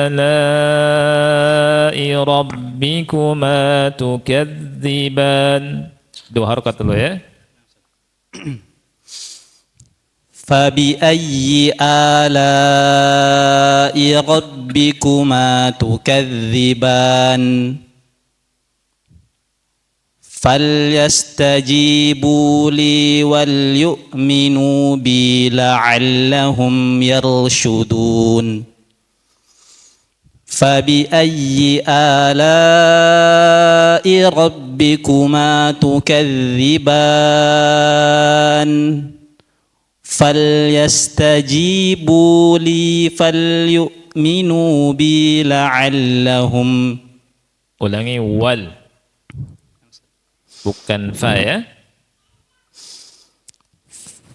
آلاء ربكما تكذبان. 2 harokat dulu ya. فبأي آلاء ربكما تكذبان. فليستجيبوا لي وليؤمنوا بي لعلهم يرشدون. فبأي آلاء ربكما تكذبان. فليستجيبوا لي فليؤمنوا بي لعلهم. Ulangi wal. Bukan fa ya.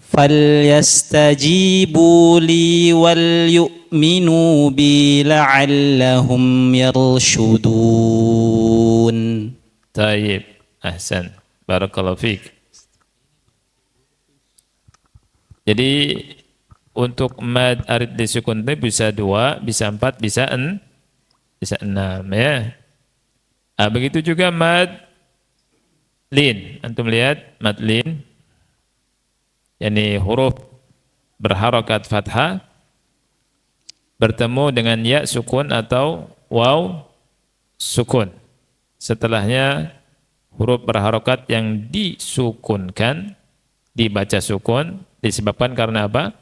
فليستجيبوا لي وليؤمنوا بي لعلهم يرشدون. Taib. Ahsan. Barakallahu fiik. Jadi untuk mad arid disukun itu bisa 2, bisa 4, bisa 6 ya. Begitu juga mad lin. Antum lihat mad lin, yakni huruf berharokat fathah bertemu dengan ya sukun atau waw sukun. Setelahnya huruf berharokat yang disukunkan dibaca sukun disebabkan karena apa?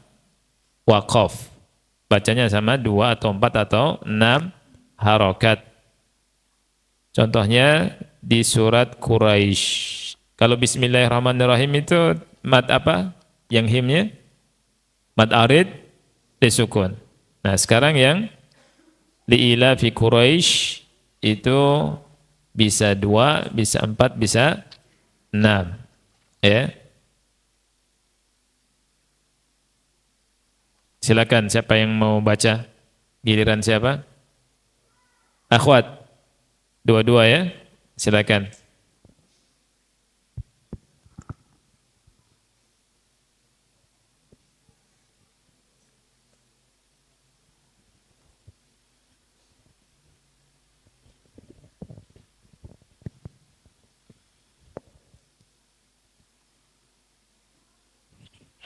Waqaf. Bacanya sama 2 atau 4 atau 6 harokat. Contohnya di surat Quraisy. Kalau bismillahirrahmanirrahim itu mad apa? Yang himnya? Mad arid disukun. Nah sekarang yang li'ila fi Quraisy itu bisa 2, bisa 4, bisa 6. Ya. Silakan siapa yang mau baca? Giliran siapa? Akhwat. 2 ya. Silakan.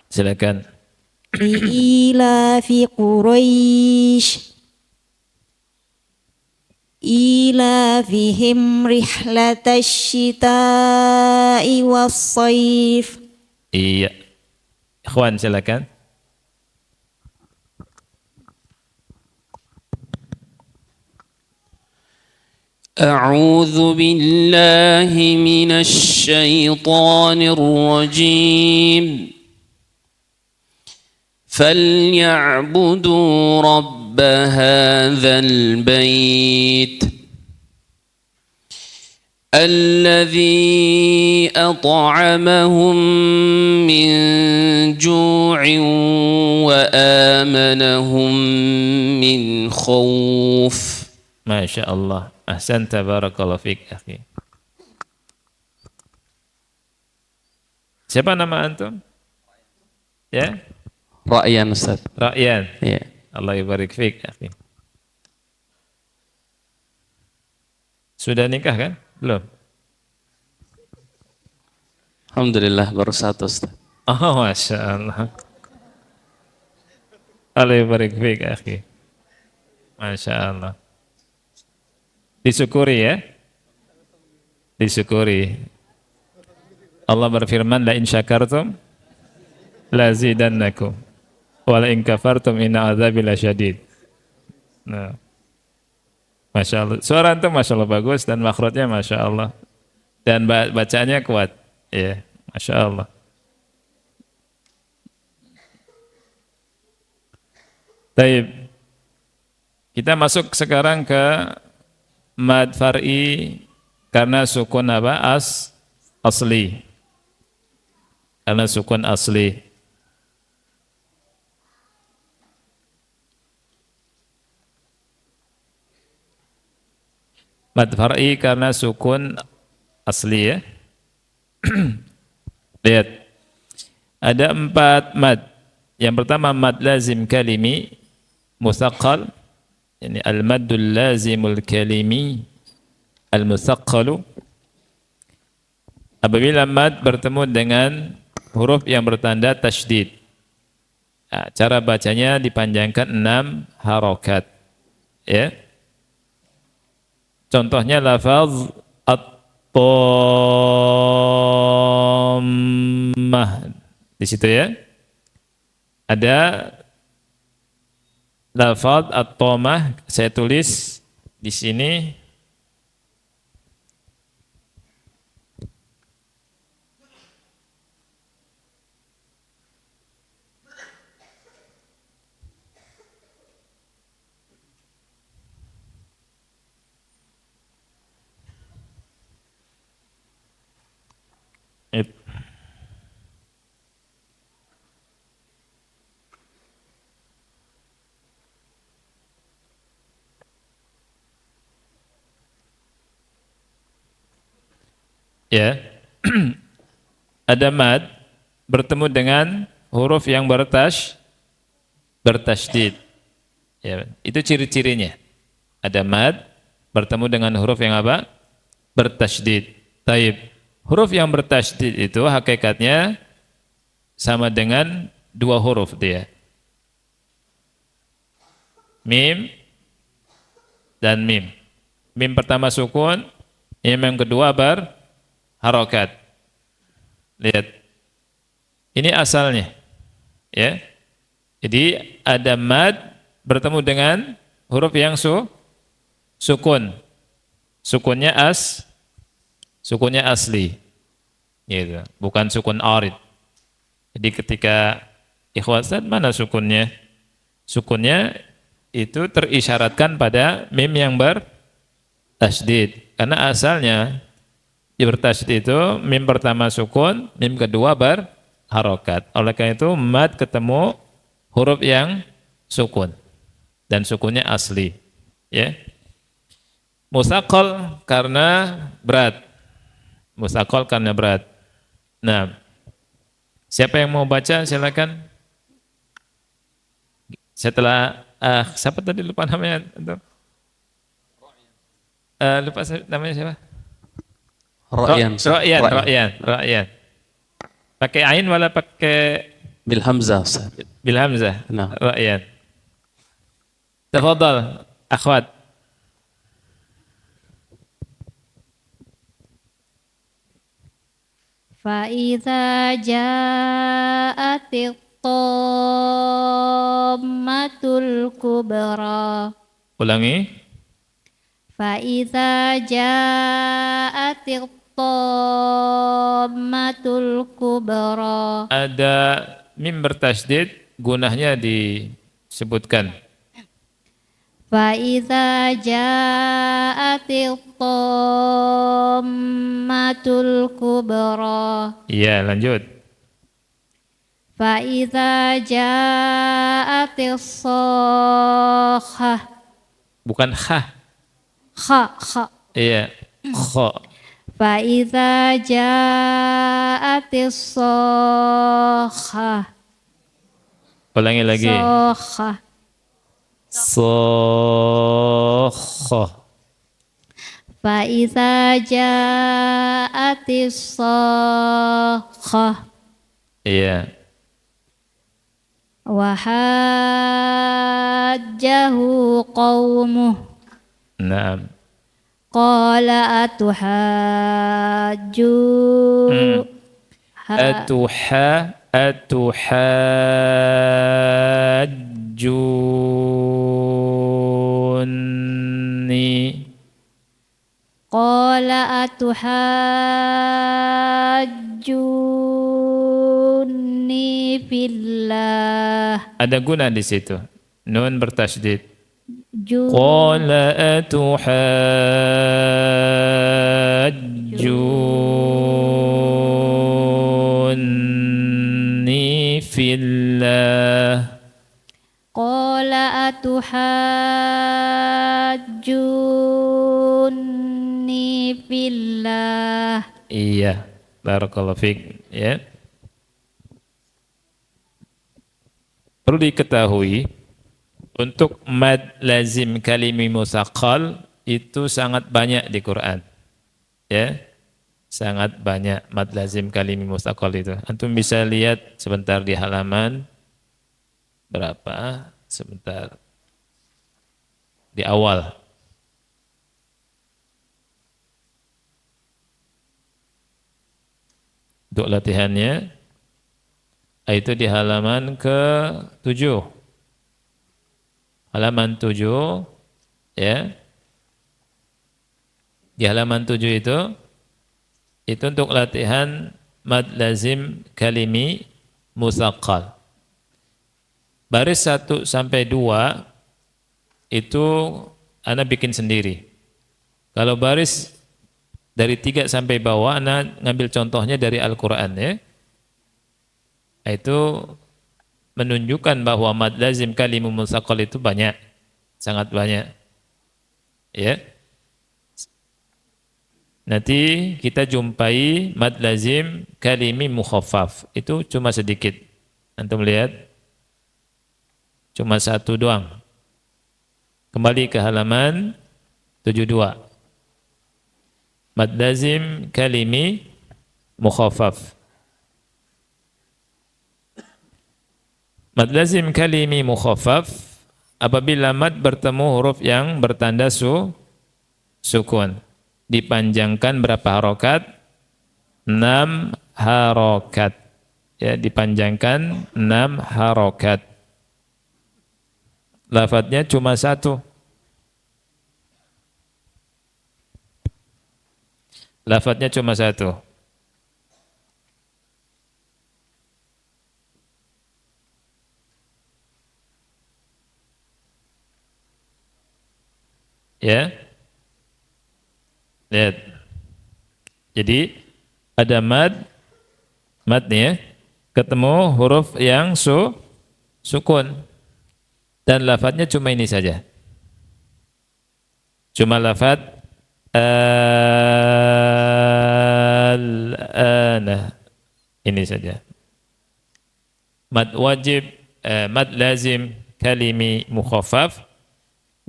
Silakan. لإيلاف قريش إيلافهم رحلة الشتاء والصيف. Iya. Ikhwan silakan. أعوذ بالله من الشيطان الرجيم. فليعبدوا رب هذا البيت الذي أطعمهم من جوع وآمنهم من خوف. Masya Allah. Ahsanta barakallahu fiik akhi. Siapa nama antum? Ya? Ra'yan Ustaz. Ra'yan. Ya. Allah yabarik fiik akhi. Sudah nikah kan? Belum? Alhamdulillah baru satu Ustaz. Oh, Masya Allah. Allah barik fiik, akhi. Masya Allah. Disyukuri ya. Disyukuri. Allah berfirman, la in syakartum la zidannakum wa la in kafartum inna adzabi lasyadid. Nah. Masya Allah. Suara antum Masya Allah bagus dan makhrajnya Masya Allah. Dan bacaannya kuat. Ya, Masya Allah. Taib. Kita masuk sekarang ke mad far'i karena sukun apa? Asli. Karena sukun asli. Mad far'i karena sukun asli ya. Lihat. Ada 4 mad. Yang pertama mad lazim kalimi musaqqal. Ini al-maddul lazimul kalimi al-musaqqalu. Apabila mad bertemu dengan huruf yang bertanda tasydid. Nah, cara bacanya dipanjangkan 6 harokat. Ya. Contohnya lafaz at-tammah. Di situ ya. Ada lafaz at-tammah, saya tulis di sini. Ya. Ada mad bertemu dengan huruf yang bertasydid. Ya, itu ciri-cirinya. Ada mad bertemu dengan huruf yang apa? Bertasydid. Taib. Huruf yang bertasydid itu hakikatnya sama dengan 2 huruf dia. Mim dan mim. Mim pertama sukun, mim yang kedua harokat. Lihat. Ini asalnya. Ya. Jadi ada mad bertemu dengan huruf yang sukun. Sukunnya asli. Gitu. Bukan sukun arid. Jadi ketika ikhwatan mana sukunnya? Sukunnya itu terisyaratkan pada mim yang bertasydid. Karena asalnya bertasydid itu mim pertama sukun, mim kedua berharokat. Oleh karena itu mad ketemu huruf yang sukun dan sukunnya asli. Ya. Musaqqal karena berat. Musaqqal karena berat. Nah, siapa yang mau baca silakan. Setelah siapa tadi lupa namanya? Lupa namanya siapa? Ra'yan. Pakai ain wala pakai Bil hamzah Ustaz. bil hamzah. Nah. Ra'yan. Tafadhal akhwat. Fa idza ja'atit tammatul kubra. Ulangi. Fa idza ja'atit tammatul kubra. Ada mim bertasydid, gunahnya disebutkan. Fa idza ja'atit tammatul kubra. Iya, lanjut. Fa idza ja'atis shakhah. Bukan kha. Kha. Iya, kha. Fa idza ja'atis shakhah. Ulangi lagi. Shakhah. Shakhah. Fa'iza ja'atis sakhah. Iya. Wa hajjahu qaumuh. Naam. Qala atuhajju. Atuhajjunni. Qala atuhajjunni fillah. Ada guna di situ. Nun bertasydid. Ju Qala atuhajjunni fillah. Qala atuhajjunni fillah. Iya, barakallahu fiik, ya. Perlu diketahui untuk mad lazim kalimi musaqqal itu sangat banyak di Quran. Ya. Sangat banyak mad lazim kalimi musaqqal itu. Antum bisa lihat sebentar di halaman berapa? Sebentar. Di awal. Untuk latihannya itu di halaman ke-7. Halaman 7 ya. Di halaman 7 itu untuk latihan mad lazim kalimi musaqqal. Baris 1 sampai 2 itu ana bikin sendiri. Kalau baris dari 3 sampai bawah ana ngambil contohnya dari Al-Qur'an ya. Itu menunjukkan bahwa mad lazim kalimum musaqqal itu banyak, sangat banyak. Ya. Nanti kita jumpai mad lazim kalimi mukhaffaf. Itu cuma sedikit. Antum lihat. Cuma 1 doang. Kembali ke halaman 72. Mad lazim kalimi mukhaffaf. Mad lazim kalimi mukhaffaf apabila mad bertemu huruf yang bertanda sukun. Dipanjangkan berapa harokat? 6 harokat. Ya, dipanjangkan 6 harokat. Lafadznya cuma 1. Lafadznya cuma 1. Ya. Lihat. Jadi ada mad nih ya, ketemu huruf yang sukun. Dan lafadznya cuma ini saja. Cuma lafadz al-ana. Ini saja. Mad wajib, mad lazim kalimi mukhaffaf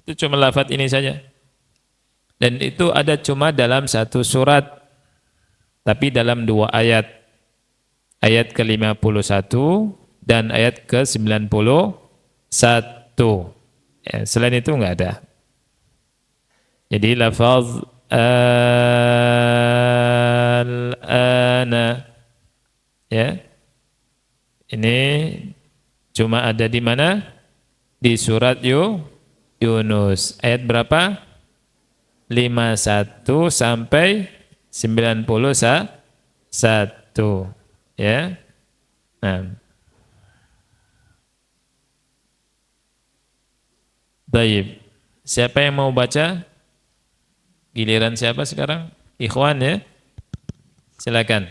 itu cuma lafadz ini saja. Dan itu ada cuma dalam 1 surat. Tapi dalam 2 ayat. Ayat ke-51 dan ayat ke-91. Ya, selain itu enggak ada. Jadi lafaz al-ana ya. Ini cuma ada di mana? Di surat Yunus. Ayat berapa? 51 sampai 91 ya. Nah. Baik. Siapa yang mau baca? Giliran siapa sekarang? Ikhwan ya. Silakan.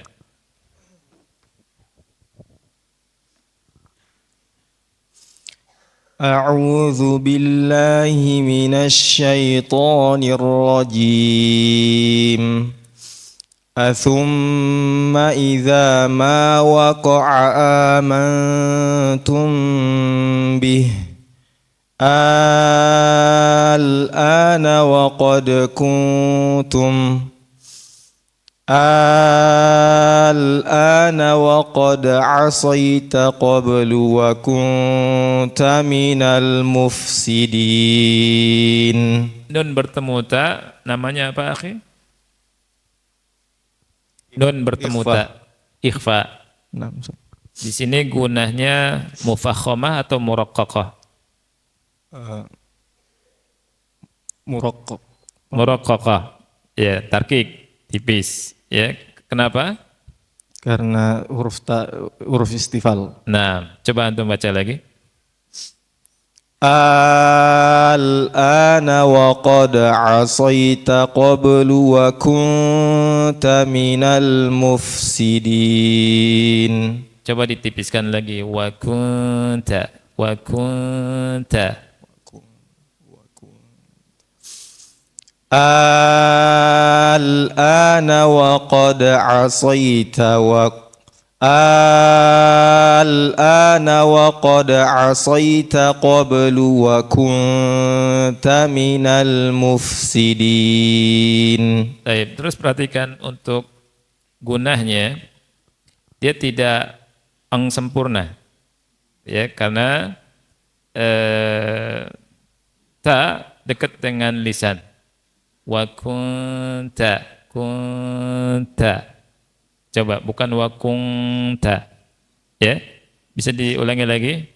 أعوذ بالله من الشيطان الرجيم أثم إذا ما وقع آمنتم به الآن وقد كنتم الآن وقد عصيت قبل وكنت من المفسدين. Nun bertemu ta, namanya apa akhi? Nun bertemu Ikhfa. ta, ikhfa. Nah, Ustaz. Di sini gunahnya mufakhamah atau muraqqaqah? Muraqqaq. Muraqqaqah. Ya, tarkik, tipis. Ya, kenapa? Karena huruf istifal. Nah, coba antum baca lagi. الآن وقد عصيت قبل وكنت من المفسدين. Coba ditipiskan lagi. Wa kunta, wa kunta. الآن وقد عصيت الآن وقد عصيت قبل وكنت من المفسدين. Baik, terus perhatikan untuk gunahnya, dia tidak sempurna, ya, karena ta dekat dengan lisan. Wa kunta, kunta. Coba, bukan wa kunta. Ya, bisa diulangi lagi.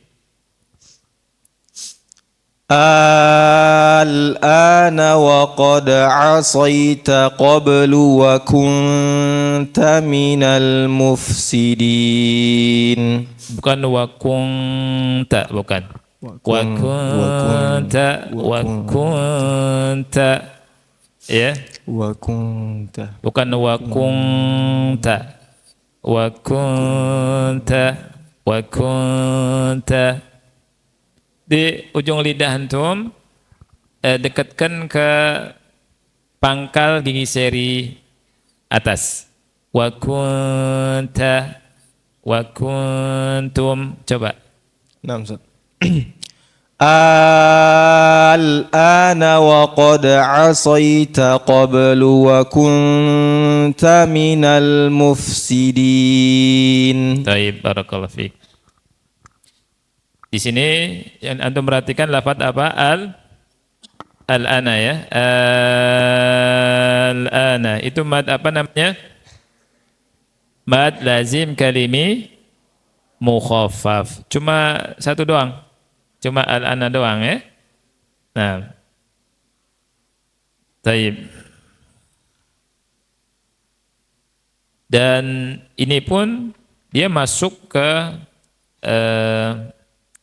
الآن وقد عصيت قبل وكنت من المفسدين. Bukan wa kunta, bukan. Wa kunta, wa kunta. Ya, wa kunta. bukan wa kunta. Wa kunta, wa kunta. Di ujung lidah antum dekatkan ke pangkal gigi seri atas. Wa kunta, wa kuntum. Coba. Nah, Ustaz. الآن وقد عصيت قبل وكنت من المفسدين. Baik, barakallahu fiik. Di sini yang antum perhatikan lafaz apa? Al-ana, ya. Al-ana. Itu mad apa namanya? Mad lazim kalimi mukhaffaf. Cuma satu doang. Cuma al-ana doang, ya. Nah. Baik. Dan ini pun dia masuk ke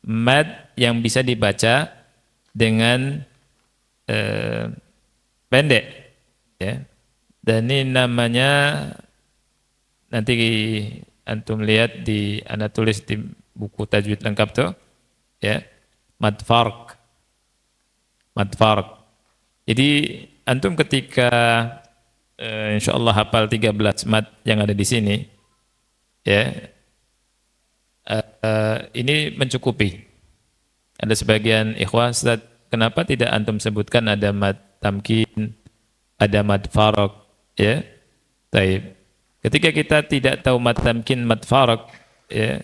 mad yang bisa dibaca dengan pendek, ya. Dan ini namanya, nanti antum lihat di anda tulis di buku tajwid lengkap tuh, ya, mad farq. Mad farq. Jadi antum ketika insyaallah hafal 13 mad yang ada di sini, ya, ini mencukupi. Ada sebagian ikhwah, Ustaz, kenapa tidak antum sebutkan ada mad tamkin, ada mad farq, ya? Baik. Ketika kita tidak tahu mad tamkin, mad farq, ya,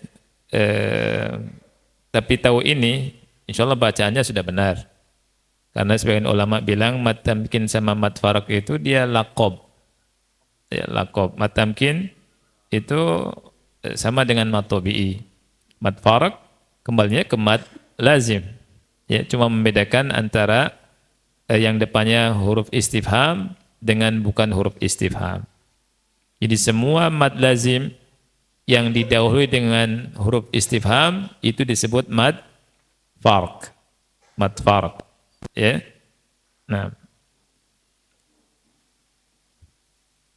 tapi tahu ini, insyaallah bacaannya sudah benar. Karena sebagian ulama bilang mad tamkin sama mad farq itu dia laqab. Ya, laqab. Mad tamkin itu sama dengan mad tabi'i. Mad farq kembalinya ke mad lazim. Ya, cuma membedakan antara yang depannya huruf istifham dengan bukan huruf istifham. Jadi semua mad lazim yang didahului dengan huruf istifham itu disebut mad farq. Mad farq. Ya. Nah.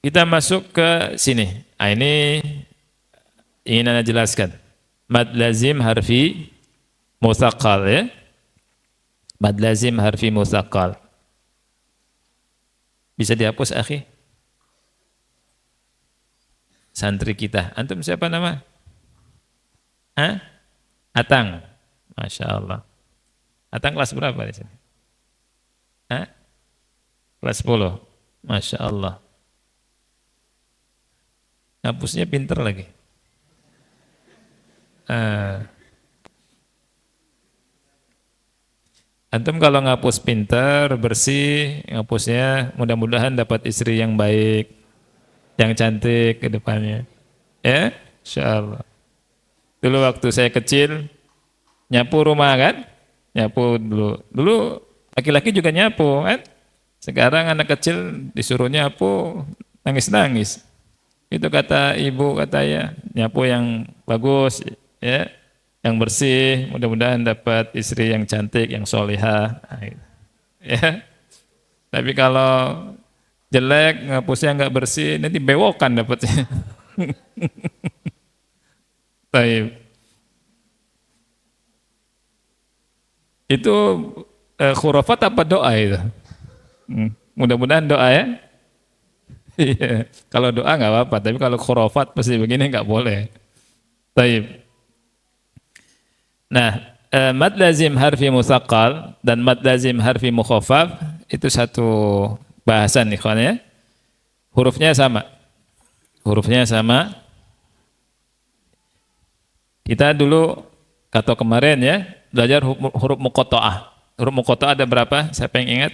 Kita masuk ke sini. Nah, ini ingin Anda jelaskan. Mad lazim harfi musaqqal, ya. Mad lazim harfi musaqqal. Bisa dihapus, akhi? Santri kita. Antum siapa nama? Hah? Atang. Masya Allah. Atang kelas berapa di sini? Kelas 10. Masya Allah. Hapusnya pinter lagi. Antum kalau ngapus pinter, bersih, ngapusnya mudah-mudahan dapat istri yang baik, yang cantik ke depannya. Ya, insyaallah. Dulu waktu saya kecil, nyapu rumah kan? Nyapu dulu. Dulu laki-laki juga nyapu kan? Sekarang anak kecil disuruh nyapu, nangis-nangis. Itu kata ibu, kata ya, nyapu yang bagus, ya, yang bersih, mudah-mudahan dapat istri yang cantik, yang solihah. Nah, gitu. Ya. Tapi kalau jelek, ngapusnya nggak bersih, nanti bewokan dapatnya. Baik. Itu khurafat apa doa itu? Mudah-mudahan doa ya. Iya. Kalau doa nggak apa-apa, tapi kalau khurafat pasti begini nggak boleh. Baik. Nah, mad lazim harfi musaqqal dan mad lazim harfi mukhaffaf itu satu bahasan nih kawan ya. Hurufnya sama. Hurufnya sama. Kita dulu kata kemarin ya, belajar huruf muqatta'ah. Huruf muqatta'ah ada berapa? Siapa yang ingat?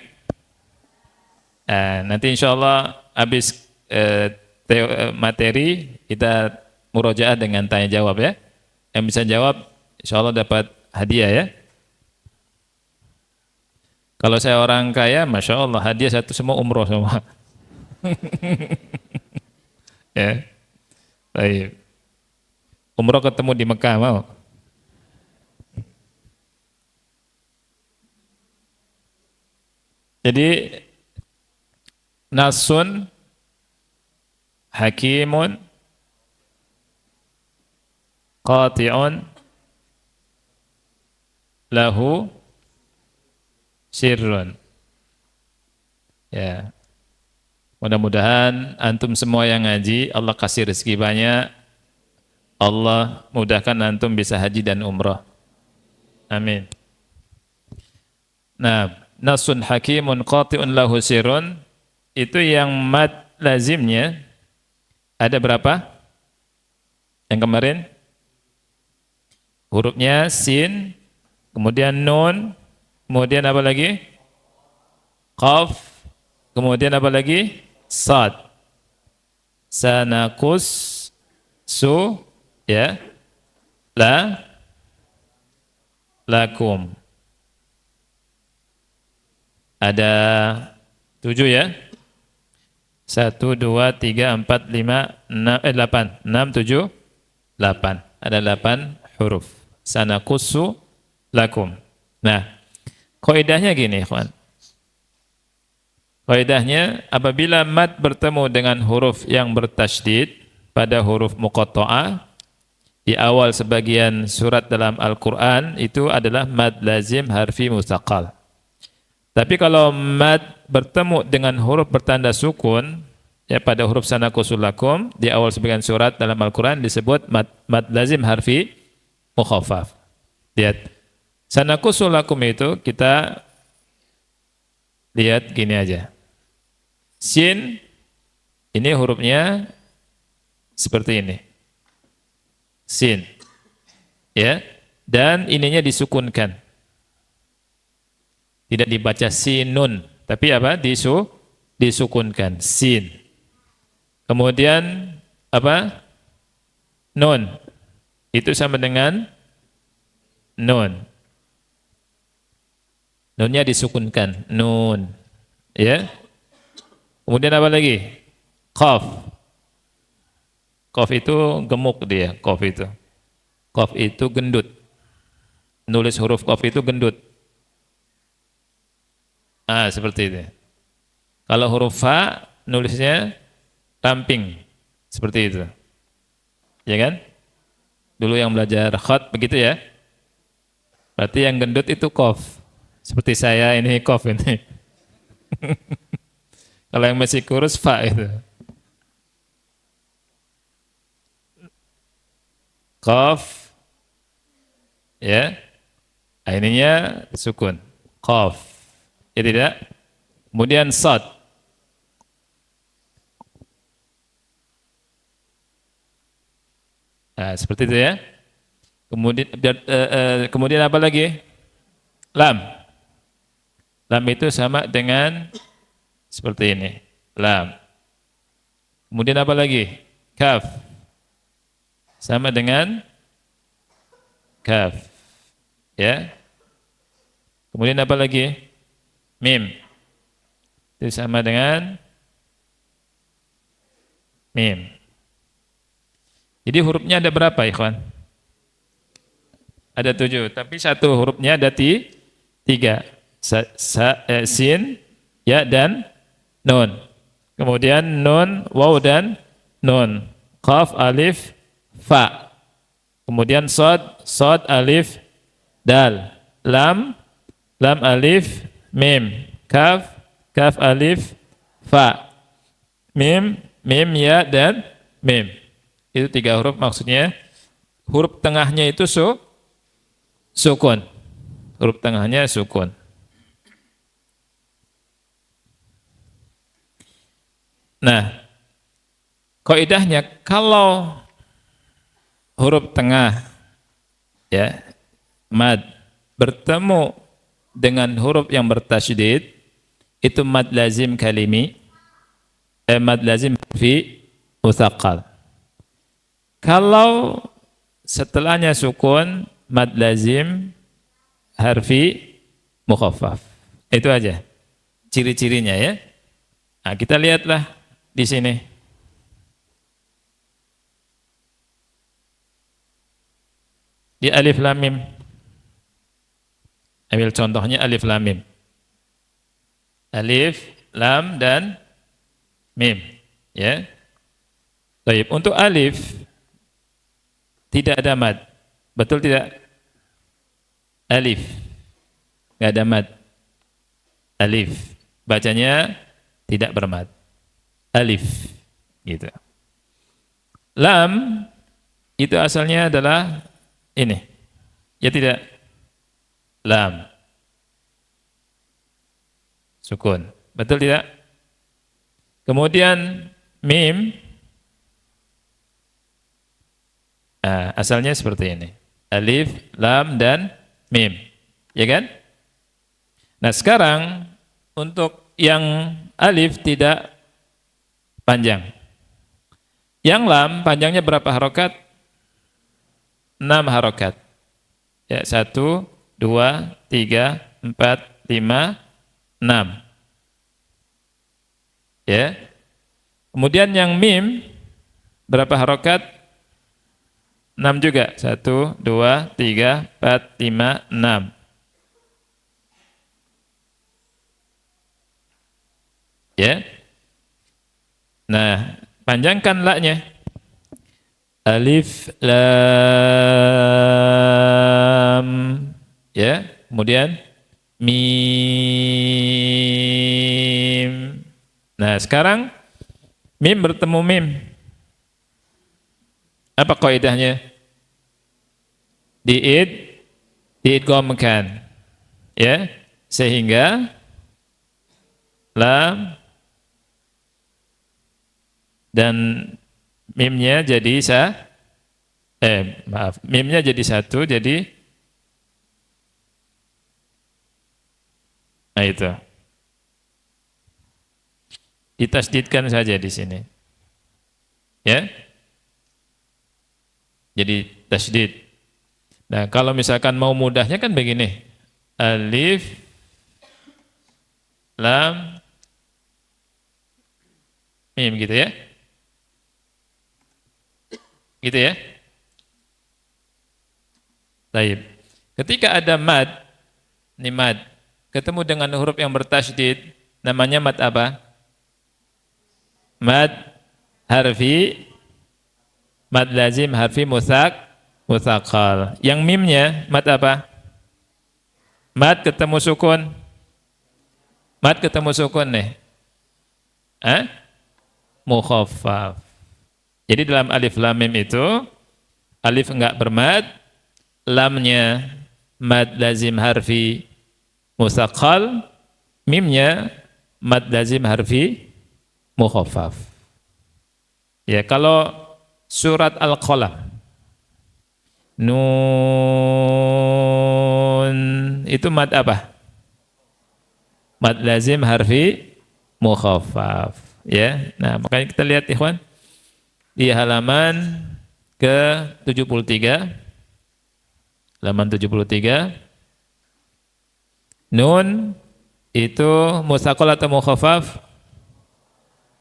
Nanti insyaallah habis materi kita murojaah dengan tanya jawab ya. Yang bisa jawab insyaallah dapat hadiah ya. Kalau saya orang kaya, masya Allah hadiah satu semua umroh semua. Ya, baik. Umroh ketemu di Mekah mau? Jadi nasun hakimun qati'un lahu sirrun. Ya. Mudah-mudahan antum semua yang ngaji Allah kasih rezeki banyak. Allah mudahkan antum bisa haji dan umrah. Amin. Nah, nasun hakimun qati'un lahu sirrun itu yang mad lazimnya ada berapa? Yang kemarin hurufnya sin, kemudian nun, kemudian apa lagi? Qaf, kemudian apa lagi? Sad. Sanakus su ya lakum. Ada 7 ya. 1, 2, 3, 4, 5, 6, 8. 6, 7, 8. Ada 8 huruf. Sanakusu lakum. Nah, kaidahnya gini, ikhwan. Kaidahnya apabila mad bertemu dengan huruf yang bertasydid pada huruf muqatta'ah di awal sebagian surat dalam Al-Qur'an itu adalah mad lazim harfi musaqqal. Tapi kalau mad bertemu dengan huruf bertanda sukun ya pada huruf sanakusu lakum di awal sebagian surat dalam Al-Qur'an disebut mad lazim harfi mukhaffaf. Lihat. Sanakusu lakum itu kita lihat gini aja. Sin ini hurufnya seperti ini. Sin. Ya. Dan ininya disukunkan. Tidak dibaca sinun, tapi apa? Disukunkan. Sin. Kemudian apa? Nun. Itu sama dengan nun. Nunnya disukunkan. Nun. Ya. Kemudian apa lagi? Qaf. Qaf itu gemuk dia. Qaf itu. Qaf itu gendut. Nulis huruf qaf itu gendut. Seperti itu. Kalau huruf fa nulisnya ramping. Seperti itu. Ya kan? Dulu yang belajar khat begitu ya. Berarti yang gendut itu qaf. Seperti saya ini qaf ini. Kalau yang masih kurus fa itu. Qaf. Ya. Ininya sukun. Qaf. Ya tidak? Kemudian sad. Nah, seperti itu ya. Kemudian apa lagi? Lam. Lam itu sama dengan seperti ini. Lam. Kemudian apa lagi? Kaf. Sama dengan kaf. Ya. Kemudian apa lagi? Mim. Itu sama dengan mim. Jadi hurufnya ada berapa, ikhwan? Ada 7, tapi satu hurufnya ada 3. Sin, ya dan nun. Kemudian nun, waw dan nun. Qaf, alif, fa. Kemudian sod, alif, dal. Lam, alif, mim. Kaf, alif, fa. Mim, ya dan mim. Itu 3 huruf, maksudnya huruf tengahnya itu sukun. Huruf tengahnya sukun. Nah, kaidahnya kalau huruf tengah ya mad bertemu dengan huruf yang bertasydid, itu mad lazim kalimi, mad lazim fi mutsaqqal. Kalau setelahnya sukun, mad lazim harfi mukhaffaf. Itu aja ciri-cirinya ya. Nah, kita lihatlah di sini. Di alif lam mim. Ambil contohnya alif lam mim. Alif, lam dan mim, ya. Baik, untuk alif tidak ada mad. Betul tidak? Alif. Enggak ada mad. Alif. Bacanya tidak bermad. Alif. Gitu. Lam itu asalnya adalah ini. Ya tidak? Lam. Sukun. Betul tidak? Kemudian mim. Nah, asalnya seperti ini. Alif, lam, dan mim. Ya kan? Nah sekarang untuk yang alif tidak panjang. Yang lam panjangnya berapa harokat? 6 harokat. Ya, 1, 2, 3, 4, 5, 6. Ya. Kemudian yang mim berapa harokat? 6 juga. 1, 2, 3, 4, 5, 6. Ya. Nah, panjangkan la-nya. Alif, lam. Ya. Kemudian mim. Nah, sekarang mim bertemu mim. Apa kaidahnya? Diidghamkan. Ya, sehingga lam dan mimnya jadi mimnya jadi satu, jadi nah itu. Ditasdidkan saja di sini. Ya. Jadi tasdid. Nah, kalau misalkan mau mudahnya kan begini. Alif, lam, mim gitu ya. Gitu ya. Baik. Ketika ada mad, ini mad, ketemu dengan huruf yang bertasydid, namanya mad apa? Mad harfi, mad lazim harfi mutsaqqal. Yang mimnya mad apa? Mad ketemu sukun. Mad ketemu sukun nih. Mukhaffaf. Jadi dalam alif lam mim itu alif enggak bermad, lamnya mad lazim harfi mutsaqqal, mimnya mad lazim harfi mukhaffaf. Ya, kalau surat Al-Qalam Nun itu mad apa? Mad lazim harfi mukhaffaf, ya. Nah, makanya kita lihat ikhwan di halaman ke-73. Halaman 73. Nun itu mustaqal atau mukhaffaf?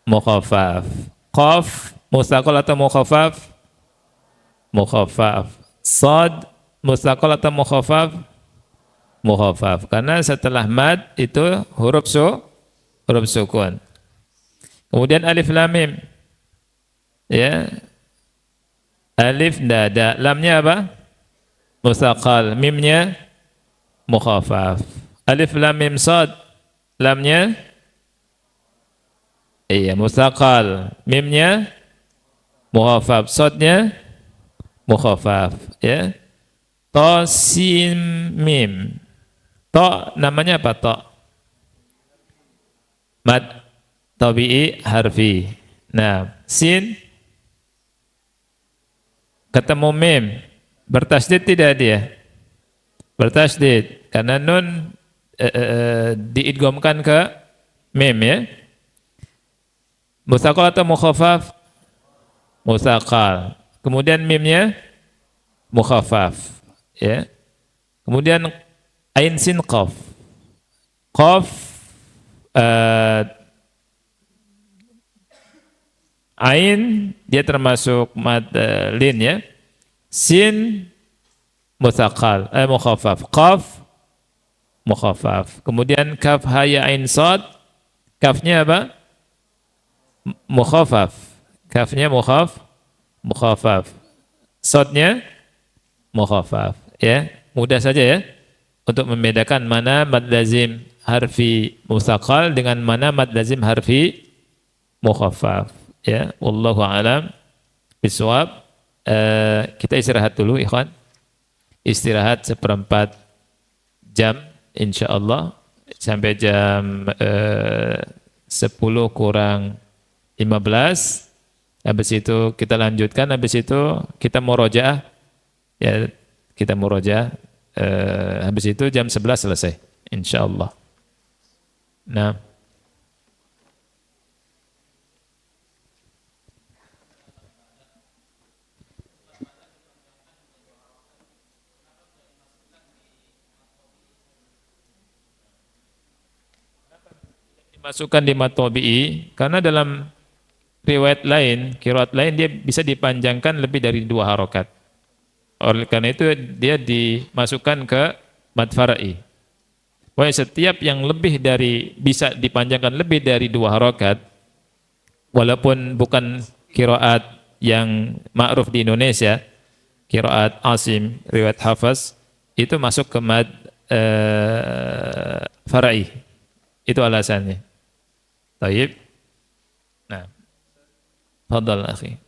Mukhaffaf. Qaf mustaqal atau mukhaffaf? Mukhaffaf. Sad mustaqal atau mukhaffaf? Mukhaffaf. Karena setelah mad itu huruf sukun. Kemudian alif lam mim. Ya. Alif ndak ada, lamnya apa? Mustaqal, mimnya mukhaffaf. Alif lam mim sad, lamnya mustaqal, mimnya mukhaffaf, sadnya mukhaffaf, ya. Ta sin mim. Ta namanya apa ta? Mad tabi'i harfi. Nah, sin ketemu mim, bertasydid tidak dia? Bertasydid karena nun diidghamkan ke mim, ya. Mustaqal atau mukhaffaf? Mustaqal. Kemudian mimnya mukhaffaf, ya. Kemudian ain sin qaf. Qaf ain dia termasuk mad lin, ya. Sin mustaqal, mukhaffaf. Qaf mukhaffaf. Kemudian kaf ha ya ain sad, kafnya apa? Mukhaffaf. Kafnya mukhaffaf. Sadnya mukhaffaf, ya. Mudah saja, ya, untuk membedakan mana mad lazim harfi mustaqal dengan mana mad lazim harfi mukhaffaf, ya. Wallahu a'lam bishawab. Kita istirahat dulu, ikhwan. Istirahat seperempat jam insyaallah sampai jam 10 kurang 15. Habis itu kita lanjutkan, habis itu kita murojaah, ya, kita murojaah. Habis itu jam 11 selesai insyaallah. Nah, dimasukkan di mad tabi'i karena dalam riwayat lain, qiraat lain dia bisa dipanjangkan lebih dari 2 harokat. Oleh karena itu dia dimasukkan ke mad far'i. Wah, setiap yang lebih dari bisa dipanjangkan lebih dari 2 harokat, walaupun bukan qiraat yang ma'ruf di Indonesia, qiraat Asim, riwayat Hafaz, itu masuk ke mad far'i. Itu alasannya. Taib. Nah, tafadhal akhi.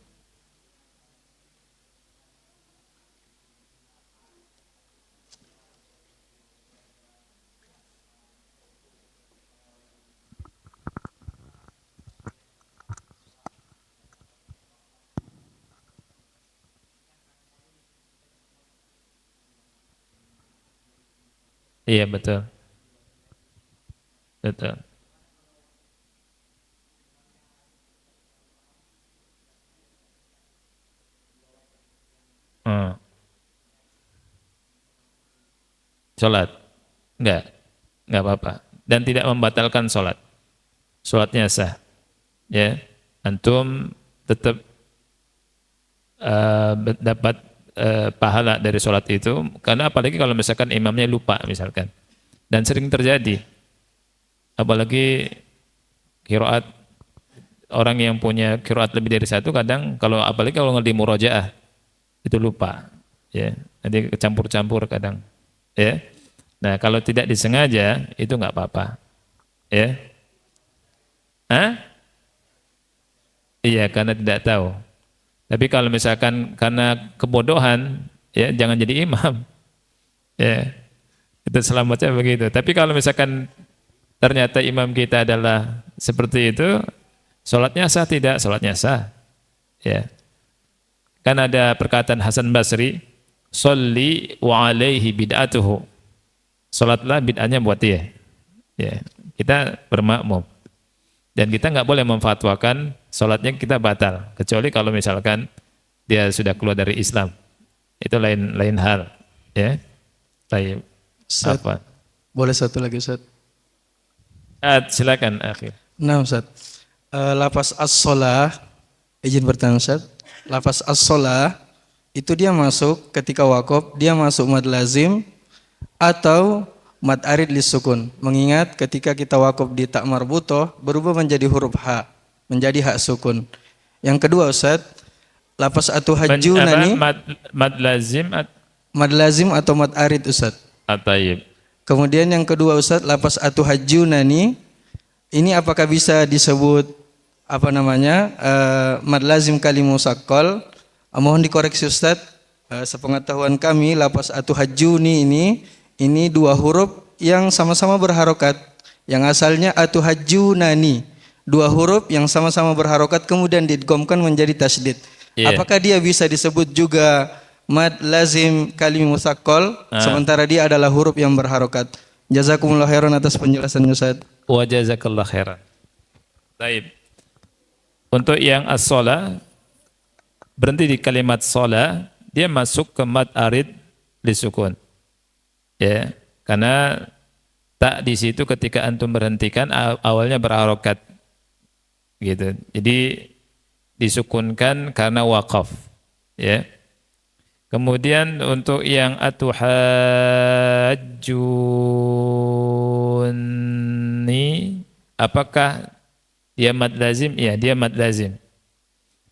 Iya, betul. Betul. Sholat? Enggak apa-apa. Dan tidak membatalkan sholat. Sholatnya sah. Ya, antum tetap dapat pahala dari sholat itu, karena apalagi kalau misalkan imamnya lupa misalkan. Dan sering terjadi. Apalagi qiraat, orang yang punya qiraat lebih dari satu kadang apalagi kalau ngerti murojaah itu lupa, ya. Nanti kecampur-campur kadang, ya. Nah, kalau tidak disengaja itu nggak apa-apa, ya. Iya, karena tidak tahu. Tapi kalau misalkan karena kebodohan, ya jangan jadi imam, ya. Itu selamatnya begitu. Tapi kalau misalkan ternyata imam kita adalah seperti itu, sholatnya sah tidak? Sholatnya sah, ya. Kan ada perkataan Hasan Basri, sholli wa alaihi bid'atuhu. Salatlah bid'ahnya buat dia. Ya, kita bermakmum. Dan kita nggak boleh memfatwakan salatnya kita batal, kecuali kalau misalkan dia sudah keluar dari Islam. Itu lain hal, ya. Baik. Ustaz, Apa? boleh satu lagi Ustaz? Silakan akhir. Nah Ustaz, lafaz as-sholah, izin bertanya Ustaz, lafaz as-sholah itu dia masuk ketika wakaf, dia masuk mad lazim atau mad arid lisukun. Mengingat ketika kita wakaf di tak marbutoh berubah menjadi huruf H, menjadi hak sukun. Yang kedua Ustaz, lafaz atuhajjunani, Mad lazim mad lazim atau mad arid Ustaz. At-tayyib. Kemudian yang kedua Ustaz, lafaz atuhajjunani ini apakah bisa disebut apa namanya mad lazim kalimu saqqal? Mohon dikoreksi Ustaz. Sepengetahuan kami lafaz atuhajjuni ini dua huruf yang sama-sama berharokat. Yang asalnya atuhajjunani, dua huruf yang sama-sama berharokat kemudian diidghamkan menjadi tasydid. Yeah. Apakah dia bisa disebut juga mad lazim kalim musaqqal sementara dia adalah huruf yang berharokat? Jazakumullah khairan atas penjelasannya Ustaz. Wa jazakallah khairan. Baik. Untuk yang as-shalah berhenti di kalimat shalah, dia masuk ke mad arid lisukun. Ya, karena tak di situ ketika antum berhentikan awalnya berharokat. Gitu. Jadi disukunkan karena waqaf. Ya. Kemudian untuk yang atuhajjuni, apakah dia mad lazim? Ya, dia mad lazim.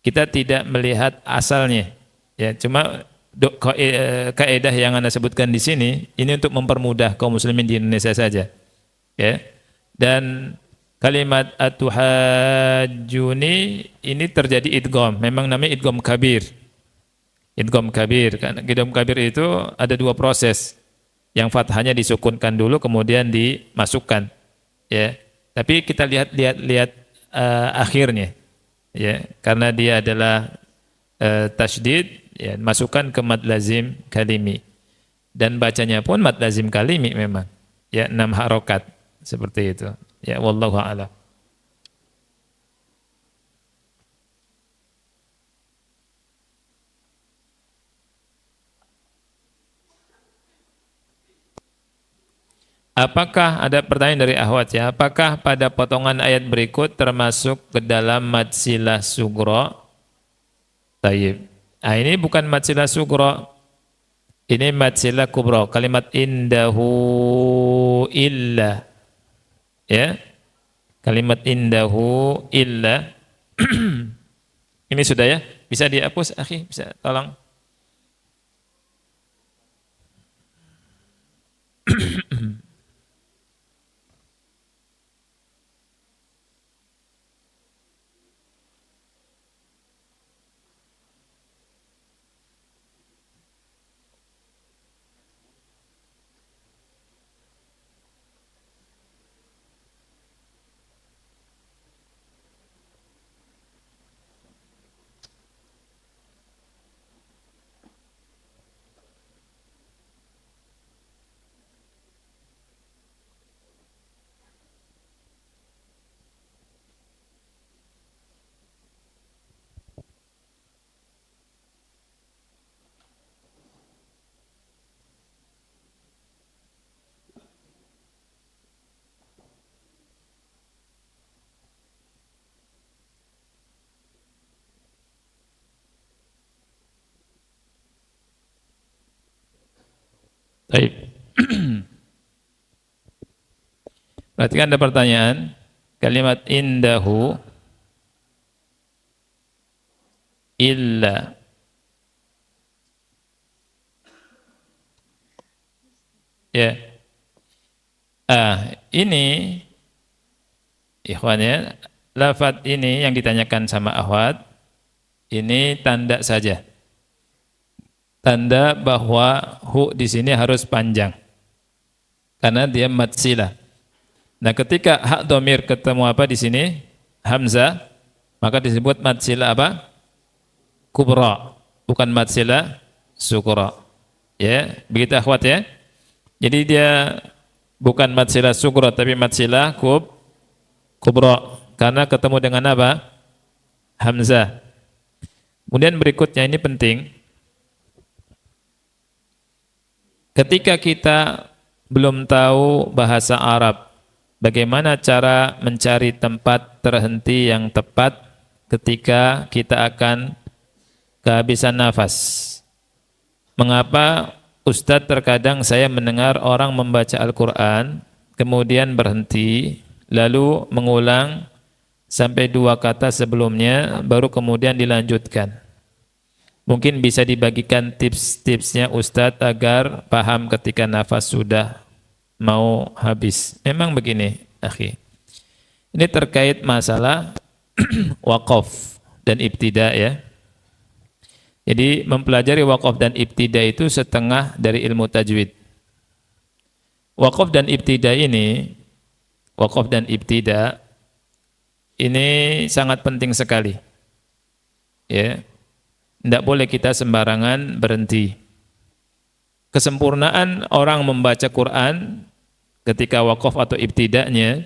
Kita tidak melihat asalnya. Ya, cuma kaidah yang Anda sebutkan di sini ini untuk mempermudah kaum muslimin di Indonesia saja. Ya. Dan kalimat atuhajjuni ini terjadi idgham. Memang namanya idgham kabir. Idgham kabir. Kan idgham kabir itu ada dua proses. Yang fathahnya disukunkan dulu kemudian dimasukkan. Ya. Tapi kita lihat akhirnya. Ya, karena dia adalah tasydid, ya, masukkan ke mad lazim kalimi. Dan bacanya pun mad lazim kalimi memang. Ya, 6 harokat seperti itu. Ya, wallahu a'lam. Apakah ada pertanyaan dari Ahwat ya? Apakah pada potongan ayat berikut termasuk ke dalam mad silah sugro? Tayyib. Nah, ini bukan mad silah sugro. Ini mad silah kubro. Kalimat indahu illa. Ya. Kalimat indahu illa. Ini sudah ya? Bisa dihapus, akhi? Bisa tolong? Baik. Berarti kan ada pertanyaan. Kalimat indahu illa. Ya. Ini ikhwannya, lafaz ini yang ditanyakan sama Ahwat, ini tanda saja. Tanda bahwa hu di sini harus panjang. Karena dia mad silah. Nah, ketika hak domir ketemu apa di sini? Hamzah, maka disebut mad silah apa? Kubra, bukan mad silah sukra. Ya, begitu akhwat ya. Jadi dia bukan mad silah sugro tapi mad silah kubro karena ketemu dengan apa? Hamzah. Kemudian berikutnya ini penting. Ketika kita belum tahu bahasa Arab, bagaimana cara mencari tempat terhenti yang tepat ketika kita akan kehabisan nafas? Mengapa Ustadz terkadang saya mendengar orang membaca Al-Quran, kemudian berhenti, lalu mengulang sampai 2 kata sebelumnya, baru kemudian dilanjutkan. Mungkin bisa dibagikan tips-tipsnya Ustadz agar paham ketika nafas sudah mau habis. Memang begini, akhi. Ini terkait masalah waqaf dan ibtida ya. Jadi mempelajari waqaf dan ibtida itu setengah dari ilmu tajwid. Waqaf dan ibtida ini, waqaf dan ibtida ini sangat penting sekali. Ya. Tidak boleh kita sembarangan berhenti. Kesempurnaan orang membaca Quran ketika waqaf atau ibtidanya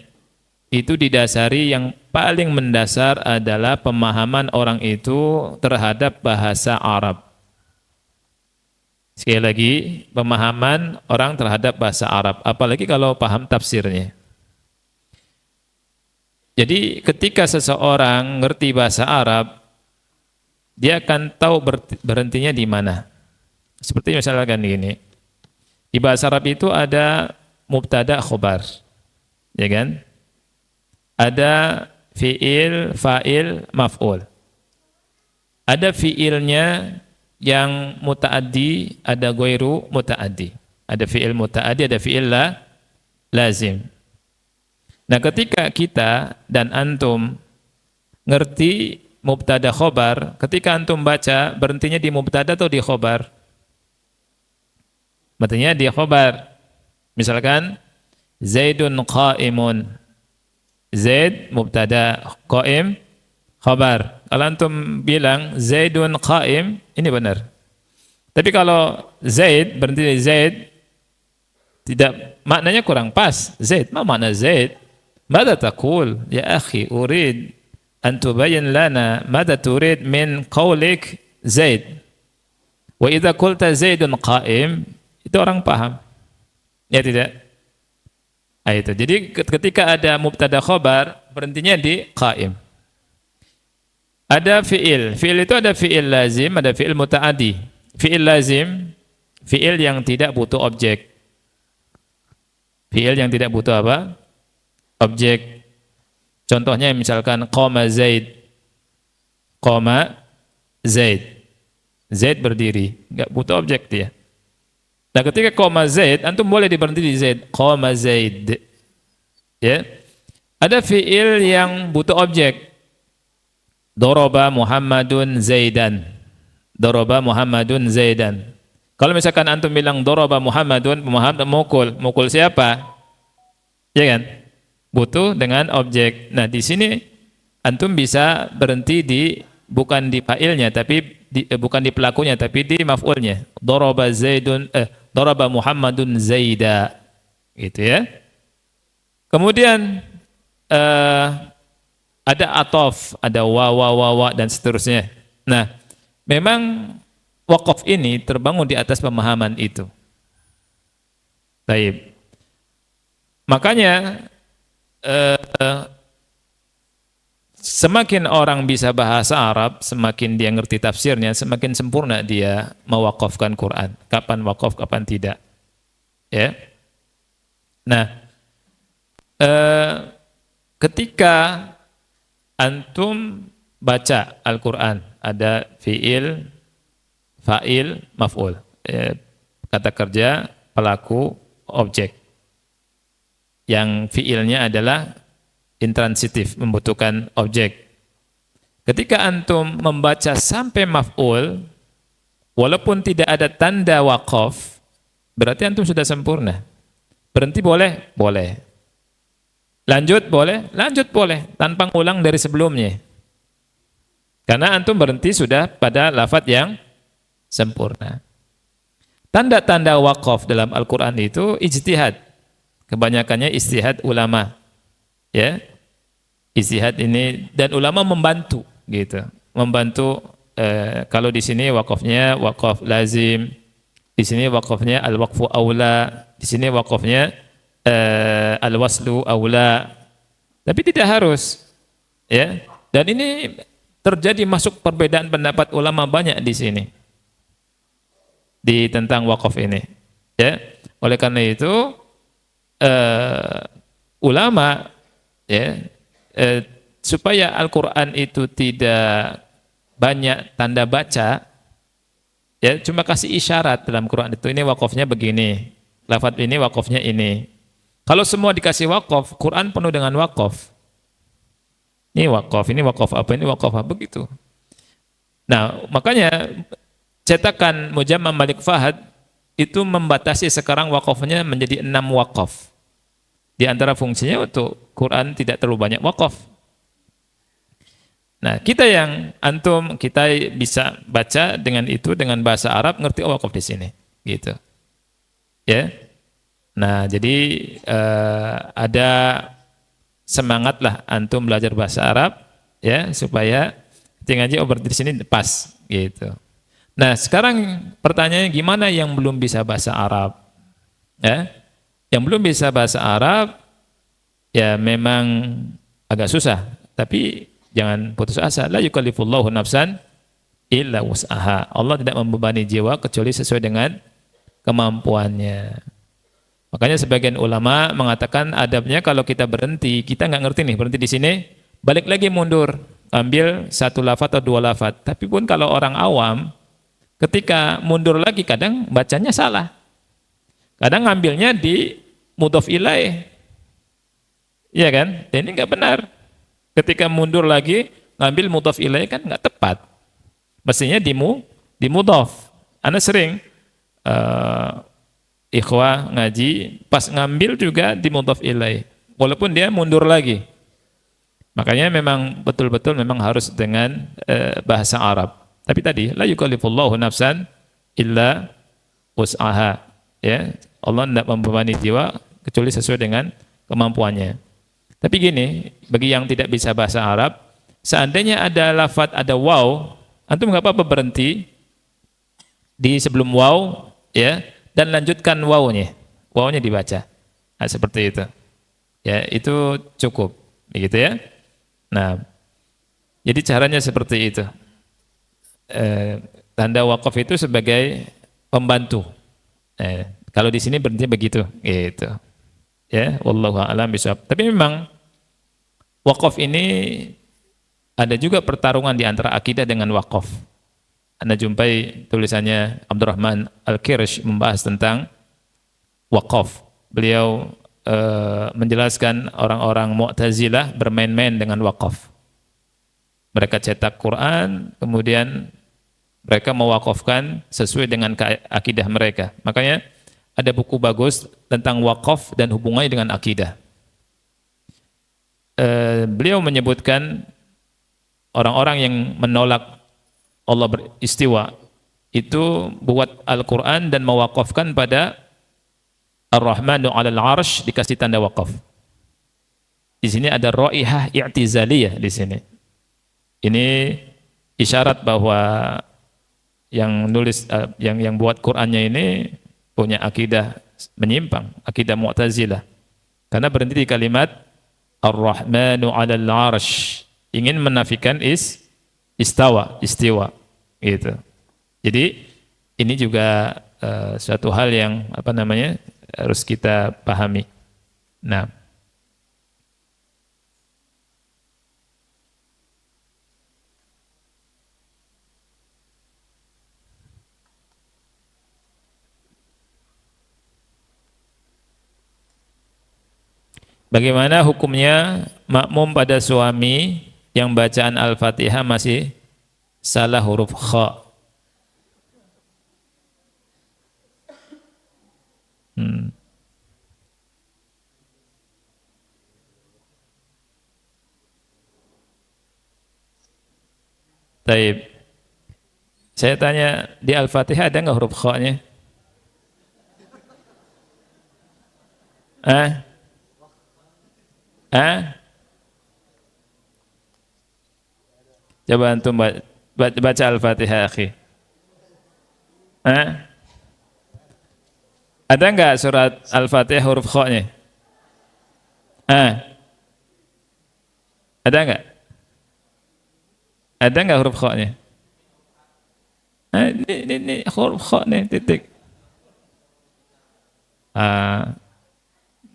itu didasari yang paling mendasar adalah pemahaman orang itu terhadap bahasa Arab. Sekali lagi, pemahaman orang terhadap bahasa Arab, apalagi kalau paham tafsirnya. Jadi ketika seseorang ngerti bahasa Arab, dia akan tahu berhentinya di mana. Seperti misalkan gini, di bahasa Arab itu ada mubtada khobar, ya kan? Ada fi'il, fa'il, maf'ul. Ada fi'ilnya yang muta'addi, ada ghairu muta'addi. Ada fi'il muta'addi, ada fi'il lazim. Nah, ketika kita dan antum ngerti mubtada khobar, ketika antum baca berhentinya di mubtada atau di khobar? Berhentinya di khobar. Misalkan Zaidun qa'imun. Zaid mubtada, qa'im khabar. Kalau antum bilang Zaidun qa'im, ini benar. Tapi kalau Zaid berhenti di Zaid, tidak, maknanya kurang pas. Zaid, ma makna Zaid? Mada taqul ya akhi, urid an tubayyin lana mada turid min qawlik Zaid. Wa idza qulta Zaidun qa'im, itu orang paham. Ya tidak? Itu. Jadi ketika ada mubtada khobar, berhentinya di qa'im. Ada fi'il. Fi'il itu ada fi'il lazim, ada fi'il muta'adi. Fi'il lazim, fi'il yang tidak butuh objek. Fi'il yang tidak butuh apa? Objek. Contohnya misalkan qama Zaid. Qama Zaid. Zaid berdiri, enggak butuh objek dia. Nah, ketika qama Zaid, antum boleh diberhenti di Zaid. Qama Zaid. Ya. Ada fi'il yang butuh objek. Daraba Muhammadun Zaidan. Daraba Muhammadun Zaidan. Kalau misalkan antum bilang daraba Muhammadun, Muhammad mukul siapa? Ya kan? Butuh dengan objek. Nah, di sini antum bisa berhenti di bukan di fa'ilnya tapi bukan di pelakunya tapi di maf'ulnya. Daraba Zaidun daraba Muhammadun Zaida. Gitu ya. Kemudian ada atof, ada wa dan seterusnya. Nah, memang waqaf ini terbangun di atas pemahaman itu. Baik. Makanya semakin orang bisa bahasa Arab, semakin dia ngerti tafsirnya, semakin sempurna dia mewakafkan Quran. Kapan wakaf, kapan tidak. Ya. Nah, ketika antum baca Al-Quran, ada fi'il, fa'il, maf'ul. Kata kerja, pelaku, objek. Yang fi'ilnya adalah intransitif, membutuhkan objek. Ketika antum membaca sampai maf'ul, walaupun tidak ada tanda waqaf, berarti antum sudah sempurna. Berhenti boleh? Boleh. Lanjut boleh? Lanjut boleh, tanpa ngulang dari sebelumnya. Karena antum berhenti sudah pada lafadz yang sempurna. Tanda-tanda wakaf dalam Al-Quran itu ijtihad. Kebanyakannya ijtihad ulama. Ya, ijtihad ini, dan ulama membantu gitu. Membantu kalau di sini wakafnya wakaf lazim, di sini wakafnya al-waqfu aula, di sini wakafnya al-waslu aula. Tapi tidak harus. Ya. Dan ini terjadi masuk perbedaan pendapat ulama banyak di sini. Di tentang wakaf ini. Ya. Oleh karena itu ulama ya supaya Al-Qur'an itu tidak banyak tanda baca, ya cuma kasih isyarat dalam Quran itu, ini wakafnya begini, lafadz ini wakafnya ini. Kalau semua dikasih wakaf, Quran penuh dengan wakaf. Ini wakaf apa, ini wakaf apa, begitu. Nah, makanya cetakan Mujammam Malik Fahad itu membatasi sekarang wakafnya menjadi 6 wakaf. Di antara fungsinya untuk Quran tidak terlalu banyak wakaf. Nah, kita yang antum, kita bisa baca dengan itu, dengan bahasa Arab, ngerti wakaf di sini, gitu. Ya. Nah, jadi ada semangatlah antum belajar bahasa Arab, ya, supaya ngaji berarti di sini pas, gitu. Nah, sekarang pertanyaannya gimana yang belum bisa bahasa Arab? Ya, yang belum bisa bahasa Arab, ya memang agak susah, tapi jangan putus asa. La yukallifullahu nafsan illa wus'aha. Allah tidak membebani jiwa kecuali sesuai dengan kemampuannya. Makanya sebagian ulama mengatakan adabnya kalau kita berhenti, kita nggak ngerti nih, berhenti di sini, balik lagi mundur, ambil 1 lafaz atau 2 lafaz. Tapi pun kalau orang awam, ketika mundur lagi kadang bacanya salah. Kadang ngambilnya di mudhof ilaih. Iya kan? Dan ini nggak benar. Ketika mundur lagi ngambil mudhof ilaih kan nggak tepat. Mestinya di mudhof. Ana sering ikhwah ngaji pas ngambil juga di mudhof ilaih. Walaupun dia mundur lagi. Makanya memang betul-betul memang harus dengan bahasa Arab. Tapi tadi la yukallifullahu nafsan illa wus'aha. Ya, Allah tidak membebani jiwa kecuali sesuai dengan kemampuannya. Tapi gini, bagi yang tidak bisa bahasa Arab, seandainya ada lafadz, ada waw, antum nggak apa-apa berhenti di sebelum waw, ya, dan lanjutkan wawnya, wawnya dibaca. Nah, seperti itu. Ya, itu cukup, begitu ya. Nah, jadi caranya seperti itu. Tanda wakaf itu sebagai pembantu. Kalau di sini berhenti begitu, gitu. Ya, wallahu a'lam bishawab. Tapi memang wakaf ini ada juga pertarungan di antara akidah dengan wakaf. Anda jumpai tulisannya Abdurrahman Al-Kirsh membahas tentang wakaf. Beliau menjelaskan orang-orang Mu'tazilah bermain-main dengan wakaf. Mereka cetak Quran, kemudian mereka mewakafkan sesuai dengan akidah mereka. Makanya ada buku bagus tentang wakaf dan hubungannya dengan akidah. Beliau menyebutkan orang-orang yang menolak Allah beristiwa itu buat Al-Quran dan mewakafkan pada Ar-Rahmanu 'alal 'arsy, dikasih tanda wakaf. Di sini ada raihah i'tizaliyah di sini. Ini isyarat bahwa yang nulis yang buat Qur'annya ini punya akidah menyimpang, akidah Mu'tazilah. Karena berhenti di kalimat Ar-Rahmanu 'alal 'arsy, ingin menafikan istiwa, gitu. Jadi ini juga suatu hal yang harus kita pahami. Nah, bagaimana hukumnya makmum pada suami yang bacaan Al-Fatihah masih salah huruf kha? Taib. Saya tanya, di Al-Fatihah ada nggak huruf kha-nya? Coba antum baca Al-Fatihah, akhi. Ada enggak surat Al-Fatihah huruf kha-nya? Ada enggak? Ada enggak huruf kha-nya? Ini huruf kha nih, titik.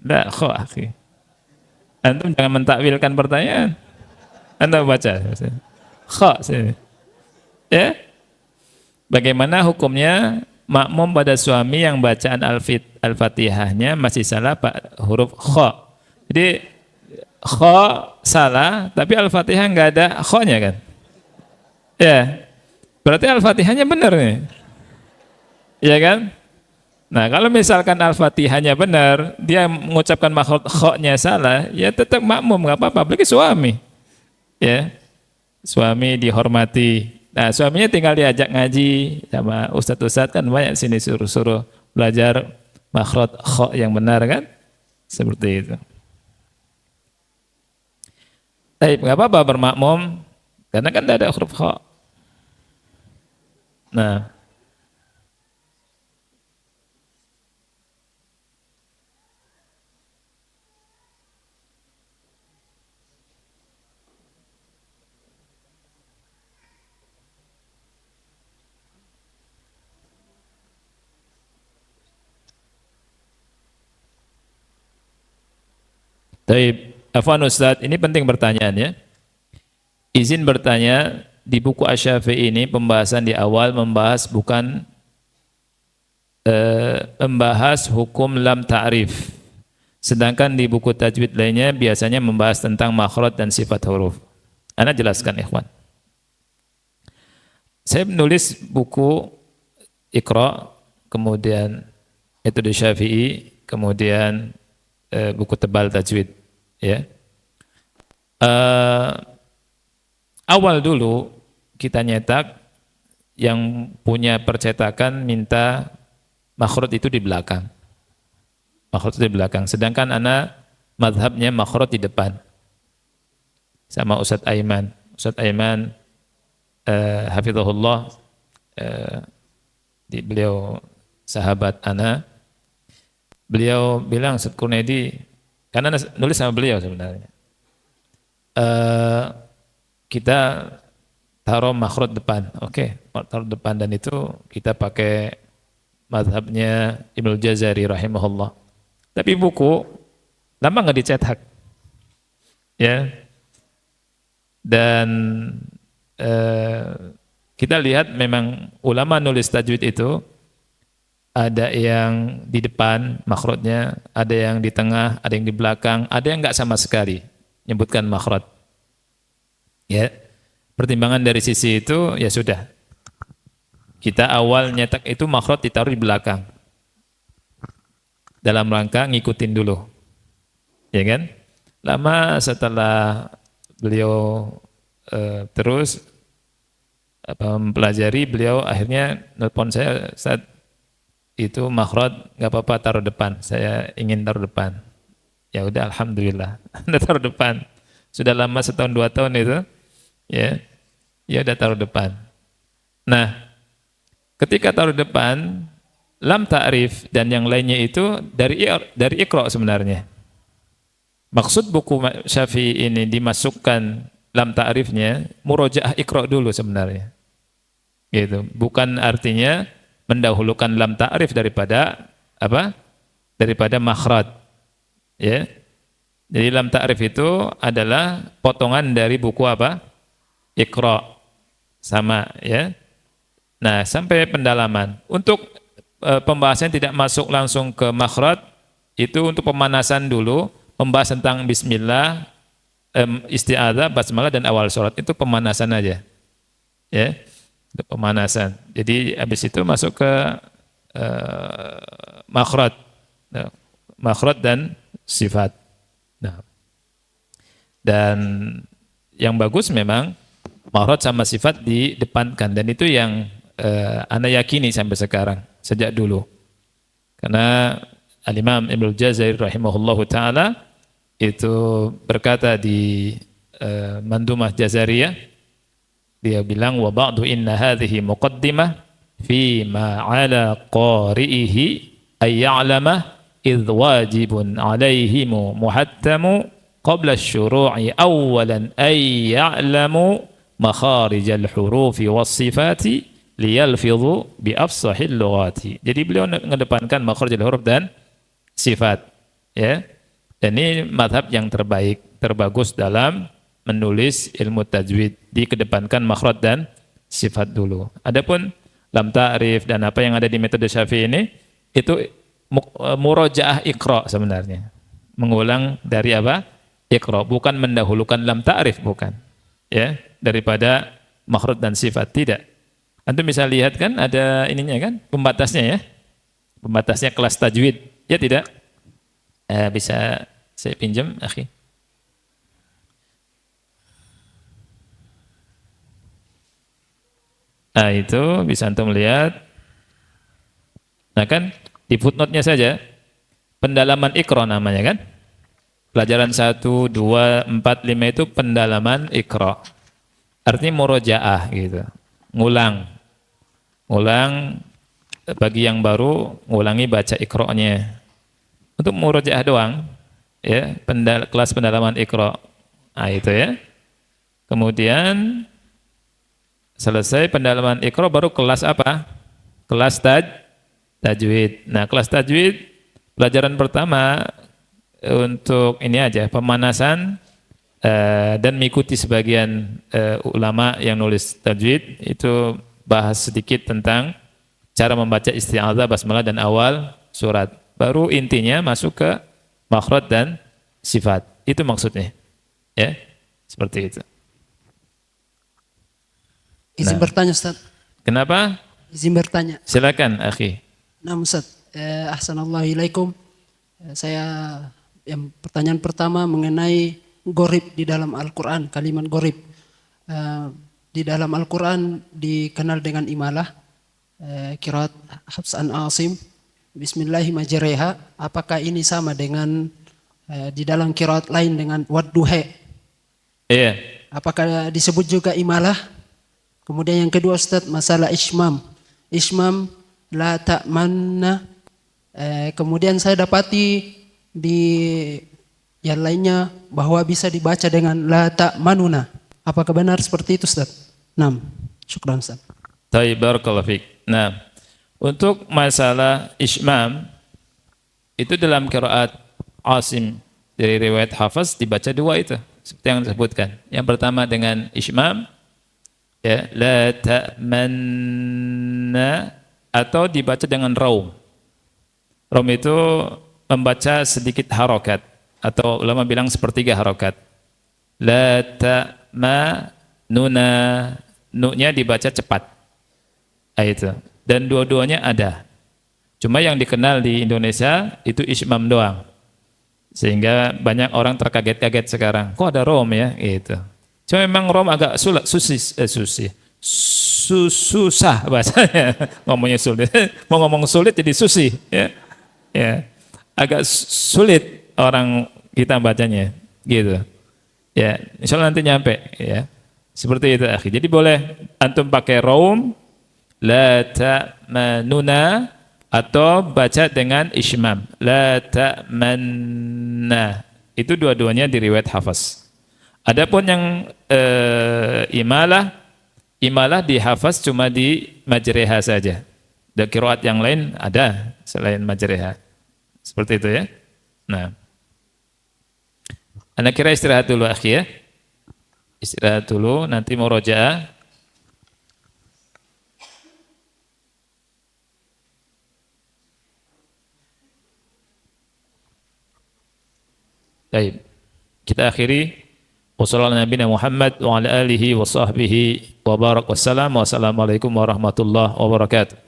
Enggak kha, akhi. Antum jangan mentakwilkan pertanyaan. Anda baca. Kha sini. Ya? Bagaimana hukumnya makmum pada suami yang bacaan Al-Fatihahnya masih salah Pak huruf kha. Jadi kha salah, tapi Al-Fatihah enggak ada kha-nya kan? Ya. Berarti Al-Fatihahnya benar nih. Iya kan? Nah, kalau misalkan Al-Fatihahnya benar, dia mengucapkan makhraj kha-nya salah, ya tetap makmum, enggak apa-apa, apalagi suami. Ya. Suami dihormati. Nah, suaminya tinggal diajak ngaji sama ustadz-ustadz, kan banyak sini suruh-suruh belajar makhraj kha yang benar kan? Seperti itu. Baik, enggak apa-apa bermakmum karena kan tidak ada huruf kha. Nah, Taib, afwan Ustaz, ini penting pertanyaannya. Izin bertanya, di buku Asy-Syafi'i ini pembahasan di awal membahas bukan membahas hukum lam ta'rif. Sedangkan di buku tajwid lainnya biasanya membahas tentang makhraj dan sifat huruf. Ana jelaskan ikhwan. Saya menulis buku Iqra, kemudian Metode Syafi'i, kemudian buku tebal tajwid, ya. Awal dulu kita nyetak, yang punya percetakan minta makhraj itu di belakang. Makhraj di belakang. Sedangkan ana mazhabnya makhraj di depan. Sama Ustadz Aiman. Ustadz Aiman hafizahullah, beliau sahabat ana. Beliau bilang, Ustadz Kurnaidi, karena nulis sama beliau sebenarnya, kita taruh makhraj depan. Oke, taruh depan, dan itu kita pakai mazhabnya Ibnu Jazari rahimahullah. Tapi buku lama nggak dicetak, ya. Dan kita lihat memang ulama nulis tajwid itu ada yang di depan makhrajnya, ada yang di tengah, ada yang di belakang, ada yang nggak sama sekali menyebutkan makhraj. Ya, pertimbangan dari sisi itu ya sudah. Kita awal nyetak itu makhraj ditaruh di belakang, dalam rangka ngikutin dulu, ya kan? Lama setelah beliau terus mempelajari, beliau akhirnya nelpon saya, saat itu makhraj nggak apa-apa taruh depan, saya ingin taruh depan. Ya udah, alhamdulillah, udah taruh depan. Sudah lama, setahun 2 tahun itu, ya udah taruh depan. Nah, ketika taruh depan, lam ta'rif dan yang lainnya itu dari Iqra sebenarnya. Maksud buku Syafi'i ini dimasukkan lam ta'rifnya, murojaah Iqra dulu sebenarnya. Gitu. Bukan artinya mendahulukan lam ta'rif daripada apa? Daripada makhraj. Ya. Jadi lam ta'rif itu adalah potongan dari buku apa? Iqra. Sama, ya. Nah, sampai pendalaman. Untuk pembahasan tidak masuk langsung ke makhraj, itu untuk pemanasan dulu, membahas tentang bismillah, isti'adzah, basmalah dan awal sholat, itu pemanasan aja. Ya. Itu pemanasan. Jadi habis itu masuk ke makhraj. Nah, makhraj dan sifat. Nah. Dan yang bagus memang makhraj sama sifat didepankan, dan itu yang ana yakini sampai sekarang, sejak dulu. Karena Al-Imam Ibnul Jazari rahimahullahu ta'ala itu berkata di Mandumah Jazariyah, dia bilang wa ba'du inna hadhihi muqaddimah fi ma 'ala qari'ihi ay ya'lama idh wajibun 'alaihi muhattamu qabla asy-syuru'i awwalan ay ya'lamu makharij al-hurufi was-sifati liyalfidhu bi afsahil lughati. Jadi beliau mengedepankan makharij al-huruf dan sifat, ya. Dan ini madhab yang terbaik, terbagus dalam menulis ilmu tajwid, dikedepankan makhraj dan sifat dulu. Adapun lam ta'rif dan apa yang ada di metode Syafi'i ini itu murojaah iqra sebenarnya. Mengulang dari apa? Iqra, bukan mendahulukan lam ta'rif, bukan. Ya, daripada makhraj dan sifat, tidak. Antum bisa lihat kan ada ininya kan, pembatasnya ya. Pembatasnya kelas tajwid. Ya tidak? Bisa saya pinjam, akhi? Nah itu bisa antum lihat. Nah kan di footnote-nya saja, pendalaman Iqra namanya kan? Pelajaran 1, 2, 4, 5 itu pendalaman Iqra. Artinya murojaah gitu. Ngulang bagi yang baru, ngulangi baca Iqra-nya. Untuk murojaah doang, ya, kelas pendalaman Iqra. Nah, itu ya. Kemudian selesai pendalaman Iqra baru kelas apa? Kelas tajwid. Nah, kelas tajwid pelajaran pertama untuk ini aja, pemanasan dan mengikuti sebagian ulama yang nulis tajwid itu bahas sedikit tentang cara membaca isti'adzah, basmalah dan awal surat. Baru intinya masuk ke makhraj dan sifat. Itu maksudnya. Ya. Seperti itu. Izin bertanya Ustaz. Kenapa? Izin bertanya. Silakan, akhi. Nah Ustaz, ahsanallahu ilaikum. Saya yang pertanyaan pertama mengenai gorib di dalam Al-Quran, kalimat gorib. Di dalam Al-Quran dikenal dengan imalah, qiraat Hafs an Asim, Bismillahirrahmanirrahim. Apakah ini sama dengan di dalam qiraat lain dengan wadduha? Iya. Apakah disebut juga imalah? Kemudian yang kedua Ustaz, masalah ismam. Ismam la ta'manna. Kemudian saya dapati di yang lainnya bahwa bisa dibaca dengan la ta'manuna. Apakah benar seperti itu Ustaz? 6. Syukran Ustaz. Baik, barakallahu fiik. Nah, untuk masalah ismam itu dalam qiraat Asim dari riwayat Hafs dibaca dua itu seperti yang disebutkan. Yang pertama dengan ismam, ya, la ta'manna, atau dibaca dengan raum. Raum itu membaca sedikit harokat, atau ulama bilang sepertiga harokat. La ta'manuna, nu-nya dibaca cepat. Itu. Dan dua-duanya ada. Cuma yang dikenal di Indonesia itu ismam doang. Sehingga banyak orang terkaget-kaget sekarang. Kok ada rom ya? Gitu. Cuma memang rom agak susah bahasanya. Ngomongnya sulit. Mau ngomong sulit jadi susi. Ya. Ya. Agak sulit orang kita bacanya. Gitu. Ya, insya Allah nanti nyampe. Ya. Seperti itu, akhi. Jadi boleh antum pakai rom, la ta'manuna, atau baca dengan ismam, la ta'manna. Itu dua-duanya di riwayat Hafs. Adapun yang imalah di Hafs cuma di majreha saja. Dan qiraat yang lain ada selain majreha. Seperti itu ya. Nah, Anda kira istirahat dulu akhi ya. Istirahat dulu, nanti mau murojaah. Baik. Kita akhiri. Wassalamualaikum warahmatullahi wabarakatuh.